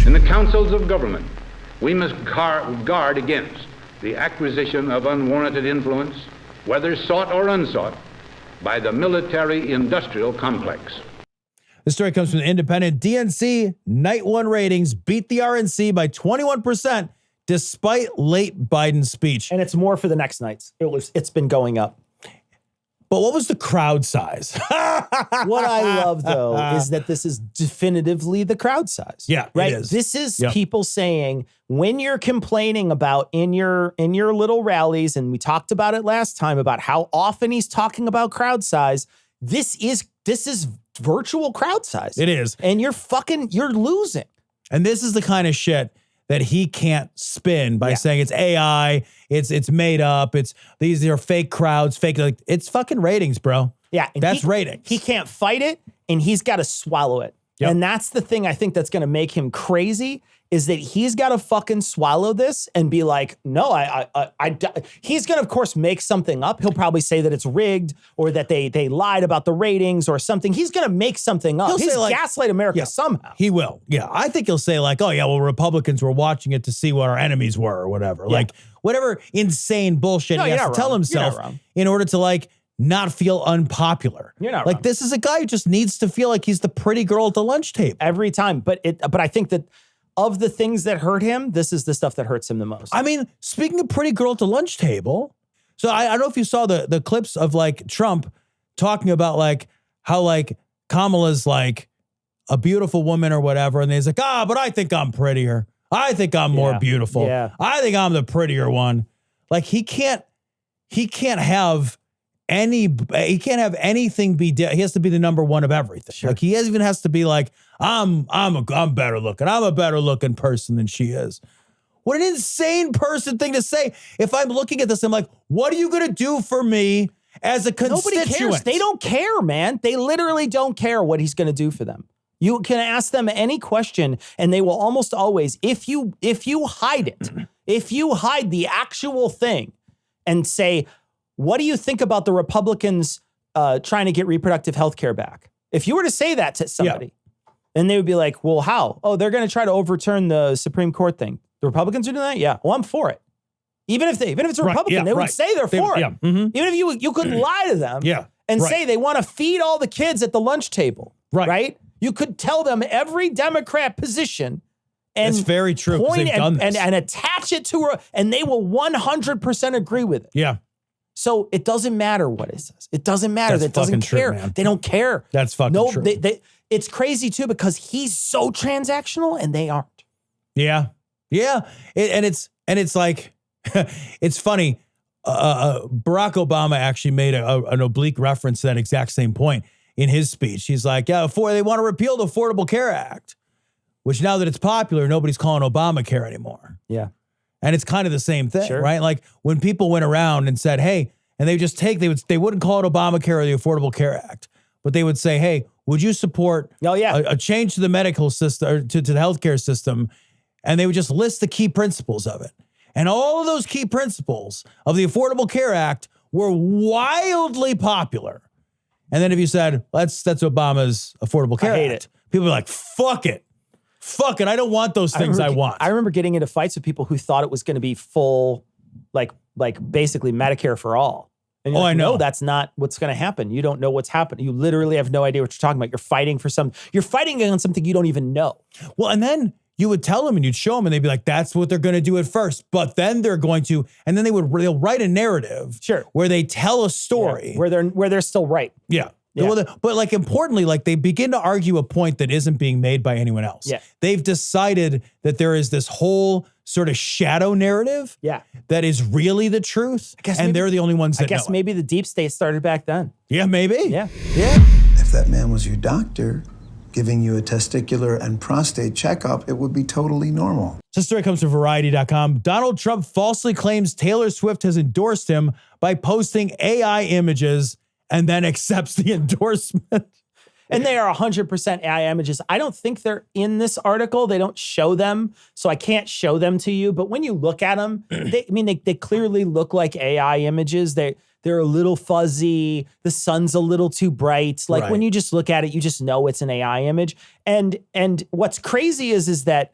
In the councils of government, we must guard against the acquisition of unwarranted influence, whether sought or unsought, by the military-industrial complex. This story comes from the Independent. DNC night one ratings beat the RNC by 21% despite late Biden speech. And it's more for the next nights. It's been going up. But what was the crowd size? What I love, though, is that this is definitively the crowd size. Yeah, right. It is. This is people saying, when you're complaining about in your little rallies, and we talked about it last time about how often he's talking about crowd size. This is virtual crowd size. It is. And you're losing. And this is the kind of shit that he can't spin by saying it's AI, it's made up, these are fake crowds, like it's fucking ratings, bro. Yeah. And that's ratings. He can't fight it, and he's got to swallow it. Yep. And that's the thing I think that's going to make him crazy, is that he's got to fucking swallow this and be like, no, he's going to, of course, make something up. He'll probably say that it's rigged, or that they lied about the ratings or something. He's going to make something up. He'll say gaslight America somehow. He will. Yeah. I think he'll say like, oh yeah, well, Republicans were watching it to see what our enemies were or whatever. Yeah. Like whatever insane bullshit he has to tell himself in order to like not feel unpopular. You're not like wrong. This is a guy who just needs to feel like he's the pretty girl at the lunch table every time. But I think that of the things that hurt him, this is the stuff that hurts him the most. I mean, speaking of pretty girl at the lunch table, so I don't know if you saw the clips of like Trump talking about like how like Kamala's like a beautiful woman or whatever, and he's like, but I think I'm prettier. I think I'm more beautiful. Yeah. I think I'm the prettier one. Like he can't have anything be he has to be the number one of everything. Sure. Like he even has to be like, I'm better looking. I'm a better looking person than she is. What an insane person thing to say. If I'm looking at this, I'm like, what are you going to do for me as a constituent? Nobody cares. They don't care, man. They literally don't care what he's going to do for them. You can ask them any question, and they will almost always, if you hide it, if you hide the actual thing and say, what do you think about the Republicans trying to get reproductive health care back? If you were to say that to somebody, then they would be like, well, how? Oh, they're going to try to overturn the Supreme Court thing. The Republicans are doing that? Yeah. Well, I'm for it. Even if it's a Republican, they would say they're for it. Yeah. Mm-hmm. Even if you could lie to them and say they want to feed all the kids at the lunch table. Right? You could tell them every Democrat position. And that's very true. Point they've done this. And attach it to her, and they will 100% agree with it. Yeah. So it doesn't matter what it says. It doesn't matter. That's that doesn't care. True, they don't care. That's fucking true. It's crazy too, because he's so transactional and they aren't. Yeah. Yeah, and it's like, it's funny. Barack Obama actually made an oblique reference to that exact same point in his speech. He's like, yeah, they want to repeal the Affordable Care Act, which now that it's popular, nobody's calling Obamacare anymore. Yeah. And it's kind of the same thing, right? Like when people went around and said, hey, and they wouldn't call it Obamacare or the Affordable Care Act, but they would say, hey, would you support a change to the medical system or to the healthcare system? And they would just list the key principles of it. And all of those key principles of the Affordable Care Act were wildly popular. And then if you said, that's Obama's Affordable Care Act, people are like, fuck it. Fuck it. I don't want those things I want. I remember getting into fights with people who thought it was going to be full, like basically Medicare for all. And I know. No, that's not what's going to happen. You don't know what's happening. You literally have no idea what you're talking about. You're fighting against something you don't even know. Well, and then you would tell them and you'd show them and they'd be like, that's what they're going to do at first. But then they're going to, and then they'll write a narrative where they tell a story. Where they're still right. Yeah. Yeah. But like importantly, like they begin to argue a point that isn't being made by anyone else. Yeah. They've decided that there is this whole sort of shadow narrative that is really the truth. And they're the only ones that know. I guess maybe the deep state started back then. Yeah, maybe. Yeah. If that man was your doctor giving you a testicular and prostate checkup, it would be totally normal. This story comes from Variety.com. Donald Trump falsely claims Taylor Swift has endorsed him by posting AI images and then accepts the endorsement. And they are 100% AI images. I don't think they're in this article. They don't show them, so I can't show them to you. But when you look at them, they clearly look like AI images. They're a little fuzzy. The sun's a little too bright. Like when you just look at it, you just know it's an AI image. And what's crazy is that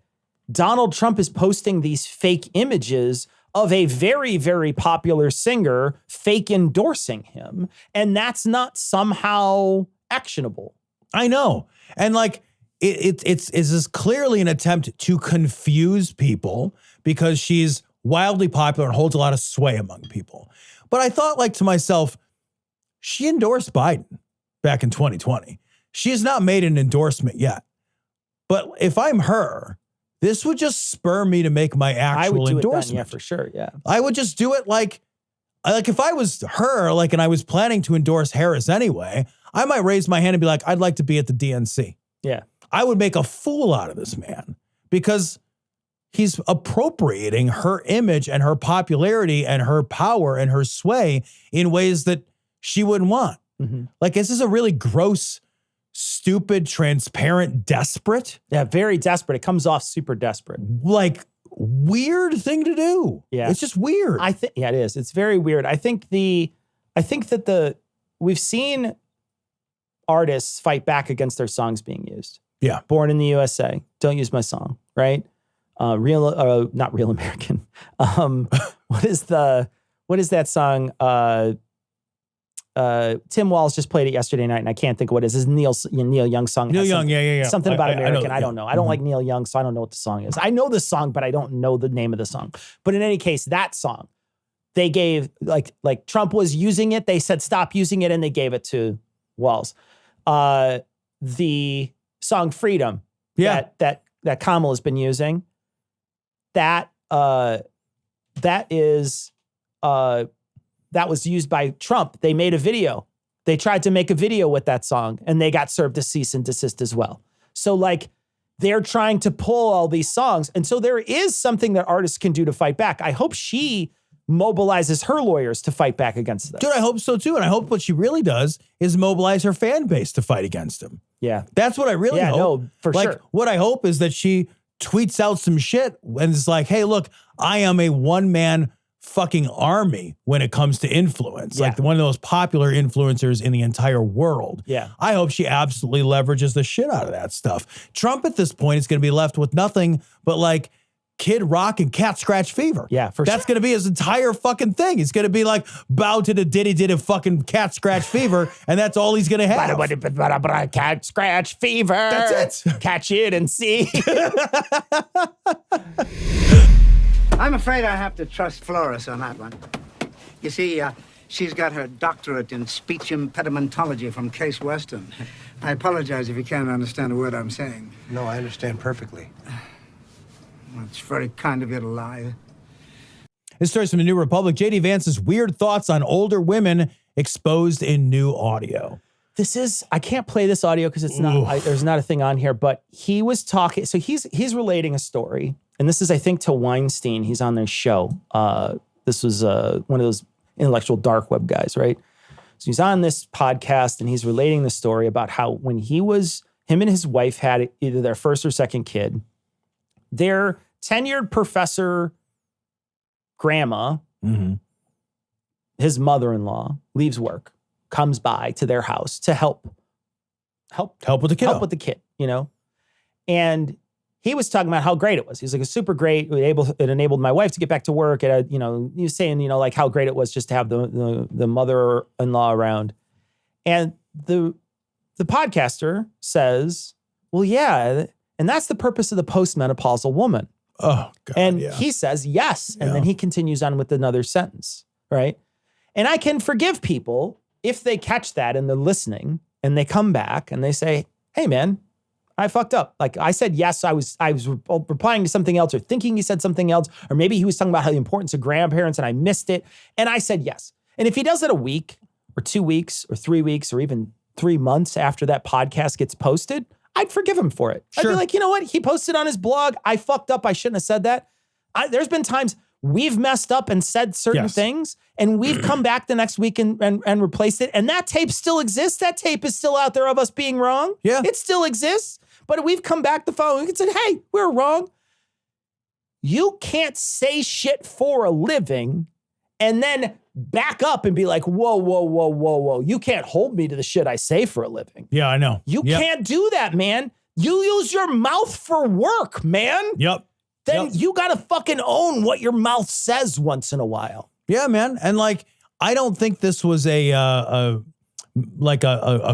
Donald Trump is posting these fake images of a very, very popular singer fake endorsing him. And that's not somehow actionable. I know. And like, it's clearly an attempt to confuse people because she's wildly popular and holds a lot of sway among people. But I thought like to myself, she endorsed Biden back in 2020. She has not made an endorsement yet. But if I'm her, this would just spur me to make my actual endorsement. Yeah, for sure. Yeah. I would just do it like if I was her, like, and I was planning to endorse Harris anyway, I might raise my hand and be like, I'd like to be at the DNC. Yeah. I would make a fool out of this man because he's appropriating her image and her popularity and her power and her sway in ways that she wouldn't want. Mm-hmm. Like, this is a really gross, stupid, transparent, desperate. Yeah, very desperate. It comes off super desperate. Like, weird thing to do. Yeah. It's just weird. it is. It's very weird. I think that we've seen artists fight back against their songs being used. Yeah. Born in the USA. Don't use my song, right? Not Real American. What is that song? Tim Walz just played it yesterday night, and I can't think of what it is. This is Neil Young's song. Neil Young, yeah. Something about American. I don't know. I don't like Neil Young, so I don't know what the song is. I know the song, but I don't know the name of the song. But in any case, that song, they gave, like Trump was using it. They said, stop using it, and they gave it to Walz. The song Freedom that Kamala's been using, that was used by Trump. They made a video. They tried to make a video with that song, and they got served a cease and desist as well. So like, they're trying to pull all these songs. And so there is something that artists can do to fight back. I hope she mobilizes her lawyers to fight back against them. Dude, I hope so too. And I hope what she really does is mobilize her fan base to fight against him. Yeah. That's what I really hope. No, for sure. What I hope is that she tweets out some shit and is like, hey, look, I am a one-man fucking army when it comes to influence. Like one of the most popular influencers in the entire world. Yeah. I hope she absolutely leverages the shit out of that stuff. Trump at this point is going to be left with nothing but like Kid Rock and Cat Scratch Fever. Yeah, for That's going to be his entire fucking thing. He's going to be like, bow to the diddy fucking Cat Scratch Fever, and that's all he's going to have. Cat Scratch Fever. That's it. Catch it and see. I'm afraid I have to trust Flores on that one. You see, she's got her doctorate in speech impedimentology from Case Western. I apologize if you can't understand a word I'm saying. No, I understand perfectly. Well, it's very kind of you to lie. This story's from the New Republic. J.D. Vance's weird thoughts on older women exposed in new audio. This is, I can't play this audio because it's not, there's not a thing on here, but he was talking, so he's relating a story, and this is, I think, to Weinstein. He's on their show. This was one of those intellectual dark web guys, right? So he's on this podcast, and he's relating the story about how when him and his wife had either their first or second kid, their tenured professor grandma, his mother-in-law, leaves work, comes by to their house to help with the kid. Help with the kid, you know? And he was talking about how great it was. He's like, it's super great. It enabled my wife to get back to work. And, he was saying, like how great it was just to have the mother-in-law around. And the podcaster says, well, yeah, and that's the purpose of the postmenopausal woman. Oh, God. And he says, yes. And then he continues on with another sentence, right? And I can forgive people if they catch that and they're listening and they come back and they say, hey, man, I fucked up. Like I said, yes, I was replying to something else or thinking he said something else, or maybe he was talking about how the importance of grandparents and I missed it. And I said yes. And if he does it a week or 2 weeks or 3 weeks or even 3 months after that podcast gets posted, I'd forgive him for it. Sure. I'd be like, you know what? He posted on his blog. I fucked up. I shouldn't have said that. There's been times we've messed up and said certain things, and we've come back the next week and replaced it. And that tape still exists. That tape is still out there of us being wrong. Yeah. It still exists. But we've come back the following week and said, hey, we're wrong. You can't say shit for a living and then back up and be like, whoa. You can't hold me to the shit I say for a living. Yeah, I know. You can't do that, man. You use your mouth for work, man. Yep. Then you got to fucking own what your mouth says once in a while. Yeah, man. And like, I don't think this was a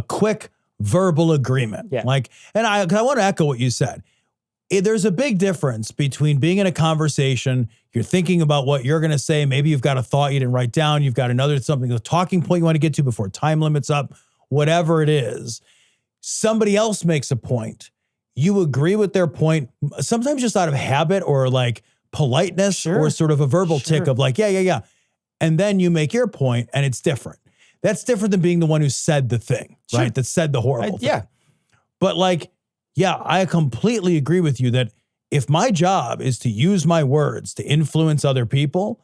quick verbal agreement. Yeah. Like, and I want to echo what you said. There's a big difference between being in a conversation, you're thinking about what you're going to say. Maybe you've got a thought you didn't write down. You've got a talking point you want to get to before time limits up, whatever it is. Somebody else makes a point. You agree with their point, sometimes just out of habit or like politeness or sort of a verbal tick of like, yeah. And then you make your point and it's different. That's different than being the one who said the thing, right? That said the horrible thing. Yeah. But like, yeah, I completely agree with you that if my job is to use my words to influence other people,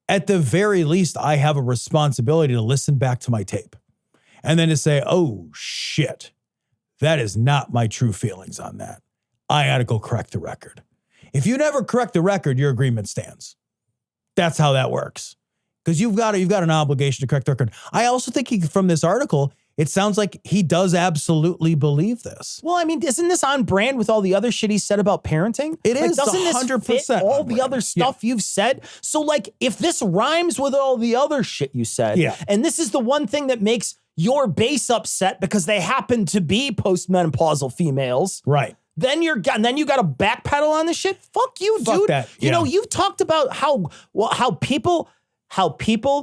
at the very least, I have a responsibility to listen back to my tape and then to say, oh, shit, that is not my true feelings on that. I got to go correct the record. If you never correct the record, your agreement stands. That's how that works. Because you've got an obligation to correct the record. I also think from this article, it sounds like he does absolutely believe this. Well, I mean, isn't this on brand with all the other shit he said about parenting? It is. Doesn't this 100% fit all the other stuff you've said? So like, if this rhymes with all the other shit you said, and this is the one thing that makes your base upset because they happen to be postmenopausal females, right? Then you got to backpedal on this shit. Fuck you, dude. That. You know, you've talked about how people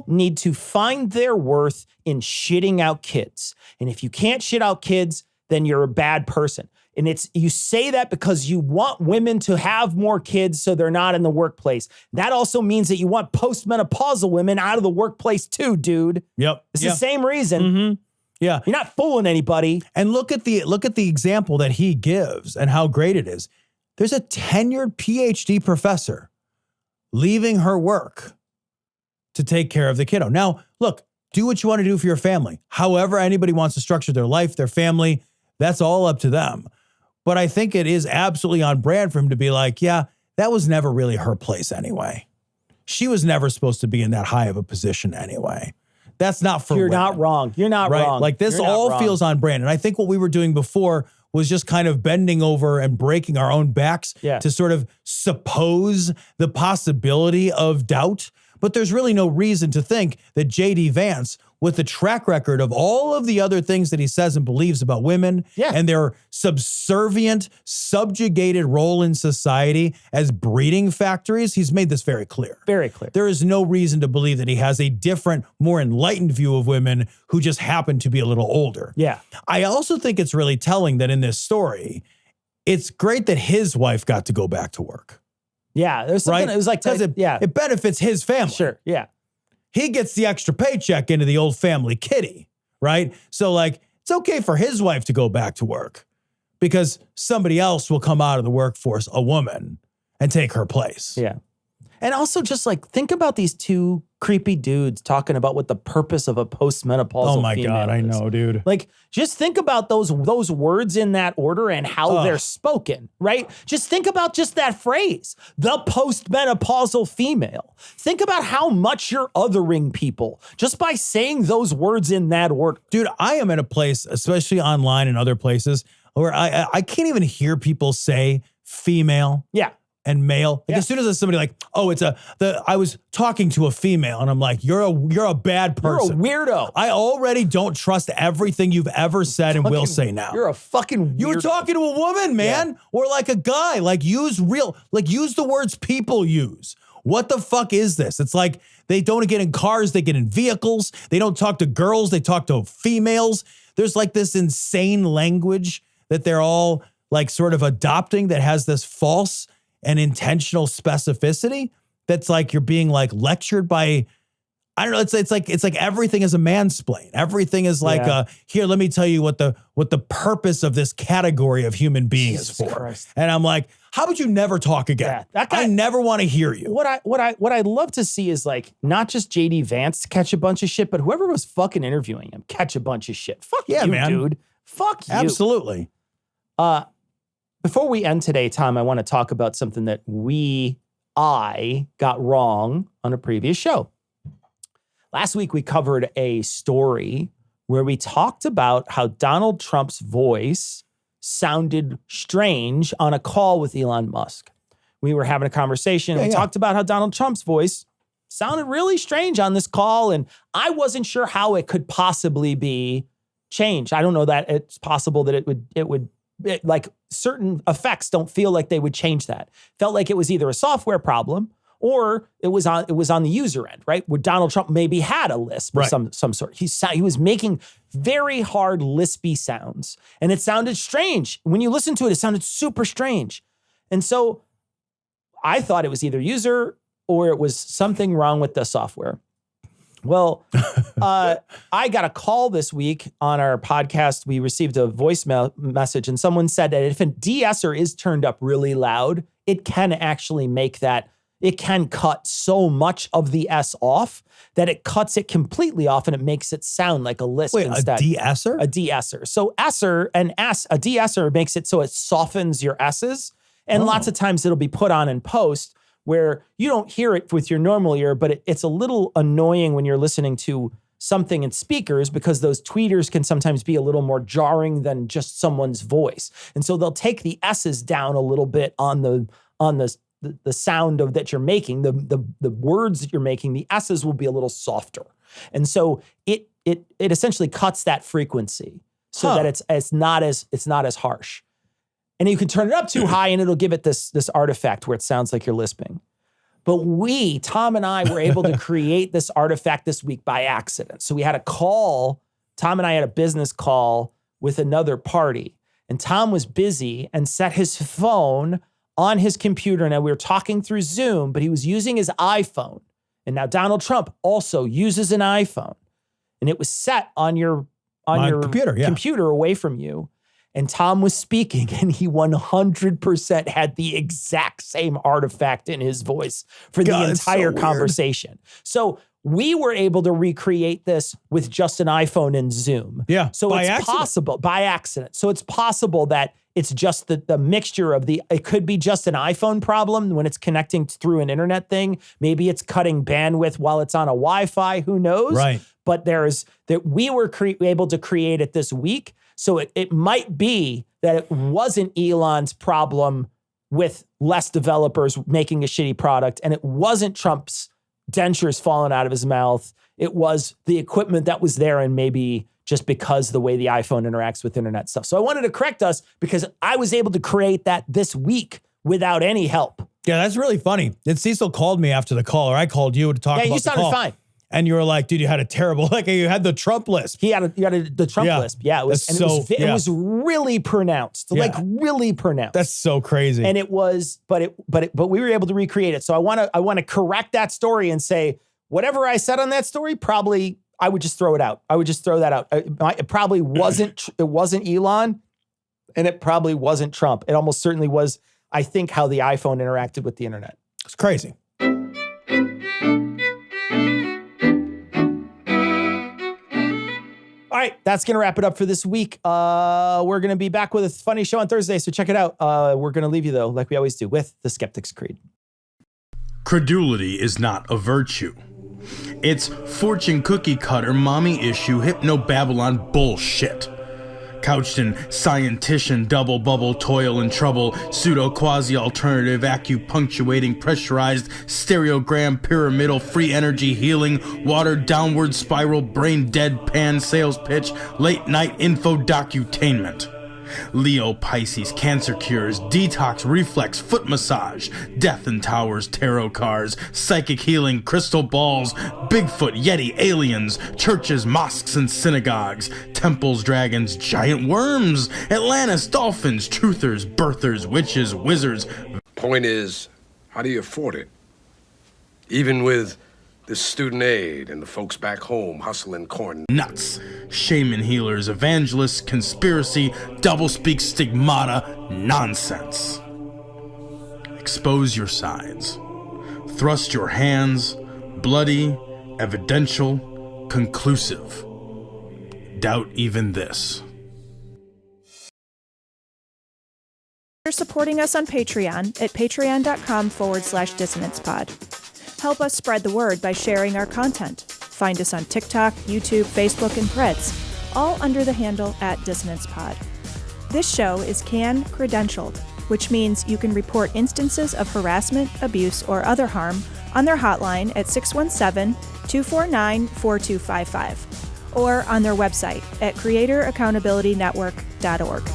need to find their worth in shitting out kids. And if you can't shit out kids, then you're a bad person. And you say that because you want women to have more kids so they're not in the workplace. That also means that you want postmenopausal women out of the workplace too, dude. Yep. It's the same reason. Mm-hmm. Yeah. You're not fooling anybody. And look at the example that he gives and how great it is. There's a tenured PhD professor leaving her work to take care of the kiddo. Now, look, do what you want to do for your family. However anybody wants to structure their life, their family, that's all up to them. But I think it is absolutely on brand for him to be like, yeah, that was never really her place anyway. She was never supposed to be in that high of a position anyway. That's not for You're women. not wrong. You're not wrong. Like this all feels on brand. And I think what we were doing before was just kind of bending over and breaking our own backs to sort of suppose the possibility of doubt. But there's really no reason to think that J.D. Vance, with the track record of all of the other things that he says and believes about women and their subservient, subjugated role in society as breeding factories, he's made this very clear. Very clear. There is no reason to believe that he has a different, more enlightened view of women who just happen to be a little older. Yeah. I also think it's really telling that in this story, it's great that his wife got to go back to work. Yeah, there's something. Right? It was like, it benefits his family. Sure, yeah. He gets the extra paycheck into the old family kitty, right? So like, it's okay for his wife to go back to work because somebody else will come out of the workforce, a woman, and take her place. Yeah. And also just like, think about these two creepy dudes talking about what the purpose of a postmenopausal Oh my female God, I is. know, dude. Like, just think about those words in that order and how they're spoken, right? Just think about just that phrase, the postmenopausal female. Think about how much you're othering people just by saying those words in that order. Dude, I am in a place, especially online and other places, where I can't even hear people say female. Yeah. And male. Like as soon as somebody like, oh, I was talking to a female, and I'm like, you're a bad person. You're a weirdo. I already don't trust everything you've ever said and will say now. You're a fucking weirdo. You were talking to a woman, man, or like a guy. Like use the words people use. What the fuck is this? It's like they don't get in cars, they get in vehicles. They don't talk to girls, they talk to females. There's like this insane language that they're all like sort of adopting that has this false and intentional specificity that's like you're being like lectured by, I don't know, it's like everything is a mansplain. Everything is like here, let me tell you what the purpose of this category of human being is for. Christ. And I'm like, how about you never talk again? Yeah, that guy, I never want to hear you. What I'd love to see is like not just JD Vance catch a bunch of shit, but whoever was fucking interviewing him catch a bunch of shit. Fuck you, man. Dude. Fuck you. Absolutely. Before we end today, Tom, I want to talk about something that I got wrong on a previous show. Last week, we covered a story where we talked about how Donald Trump's voice sounded strange on a call with Elon Musk. We were having a conversation. We talked about how Donald Trump's voice sounded really strange on this call, and I wasn't sure how it could possibly be changed. I don't know that it's possible that it would like certain effects don't feel like they would change that. Felt like it was either a software problem or it was on the user end, right? Where Donald Trump maybe had a lisp or some sort. He was making very hard lispy sounds, and it sounded strange. When you listen to it, it sounded super strange. And so I thought it was either user or it was something wrong with the software. Well, I got a call this week on our podcast. We received a voicemail message, and someone said that if a de-esser is turned up really loud, it can actually make that, it can cut so much of the S off that it cuts it completely off and it makes it sound like a lisp instead. A de-esser? A de-esser. So esser and S, a de-esser makes it so it softens your S's, and lots of times it'll be put on in post, where you don't hear it with your normal ear, but it's a little annoying when you're listening to something in speakers because those tweeters can sometimes be a little more jarring than just someone's voice. And so they'll take the S's down a little bit on the sound of that you're making, the words that you're making, the S's will be a little softer. And so it essentially cuts that frequency so that it's not as harsh. And you can turn it up too high and it'll give it this artifact where it sounds like you're lisping. But Tom and I were able to create this artifact this week by accident. So we had a call, Tom and I had a business call with another party. And Tom was busy and set his phone on his computer. Now we were talking through Zoom, but he was using his iPhone. And now Donald Trump also uses an iPhone. And it was set on your computer away from you. And Tom was speaking, and he 100% had the exact same artifact in his voice for the entire conversation. So we were able to recreate this with just an iPhone and Zoom. Yeah, so it's possible by accident. So it's possible that it's just the mixture of it could be just an iPhone problem when it's connecting through an internet thing. Maybe it's cutting bandwidth while it's on a Wi-Fi. Who knows? Right. But we were able to create it this week. So it might be that it wasn't Elon's problem with less developers making a shitty product, and it wasn't Trump's dentures falling out of his mouth. It was the equipment that was there, and maybe just because the way the iPhone interacts with internet stuff. So I wanted to correct us because I was able to create that this week without any help. Yeah, that's really funny. And Cecil called me after the call, or I called you to talk about the call. Yeah, you sounded fine. And you were like, dude, you had a terrible, like you had the Trump lisp. You had the Trump lisp. Yeah, it was, it was really pronounced, like really pronounced. That's so crazy. And it was, but we were able to recreate it. So I want to correct that story and say, whatever I said on that story, probably I would just throw it out. I would just throw that out. It probably wasn't, it wasn't Elon, and it probably wasn't Trump. It almost certainly was, I think, how the iPhone interacted with the internet. It's crazy. All right, that's going to wrap it up for this week. We're going to be back with a funny show on Thursday, so check it out. We're going to leave you, though, like we always do, with the Skeptic's Creed. Credulity is not a virtue. It's fortune cookie cutter, mommy issue, hypno-Babylon bullshit. Couched in scientician, double bubble, toil and trouble, pseudo quasi alternative, acupunctuating, pressurized, stereogram, pyramidal, free energy healing, watered downward spiral, brain deadpan sales pitch, late night info docutainment. Leo, Pisces, cancer cures, detox, reflex, foot massage, death in towers, tarot cards, psychic healing, crystal balls, Bigfoot, Yeti, aliens, churches, mosques and synagogues, temples, dragons, giant worms, Atlantis, dolphins, truthers, birthers, witches, wizards. Point is, how do you afford it? Even with the student aid and the folks back home hustling corn. Nuts. Shaman healers, evangelists, conspiracy, doublespeak, stigmata, nonsense. Expose your sides. Thrust your hands, bloody, evidential, conclusive. Doubt even this. You're supporting us on Patreon at patreon.com/dissonancepod. Help us spread the word by sharing our content. Find us on TikTok, YouTube, Facebook, and Threads, all under the handle @DissonancePod. This show is CAN-credentialed, which means you can report instances of harassment, abuse, or other harm on their hotline at 617-249-4255 or on their website at creatoraccountabilitynetwork.org.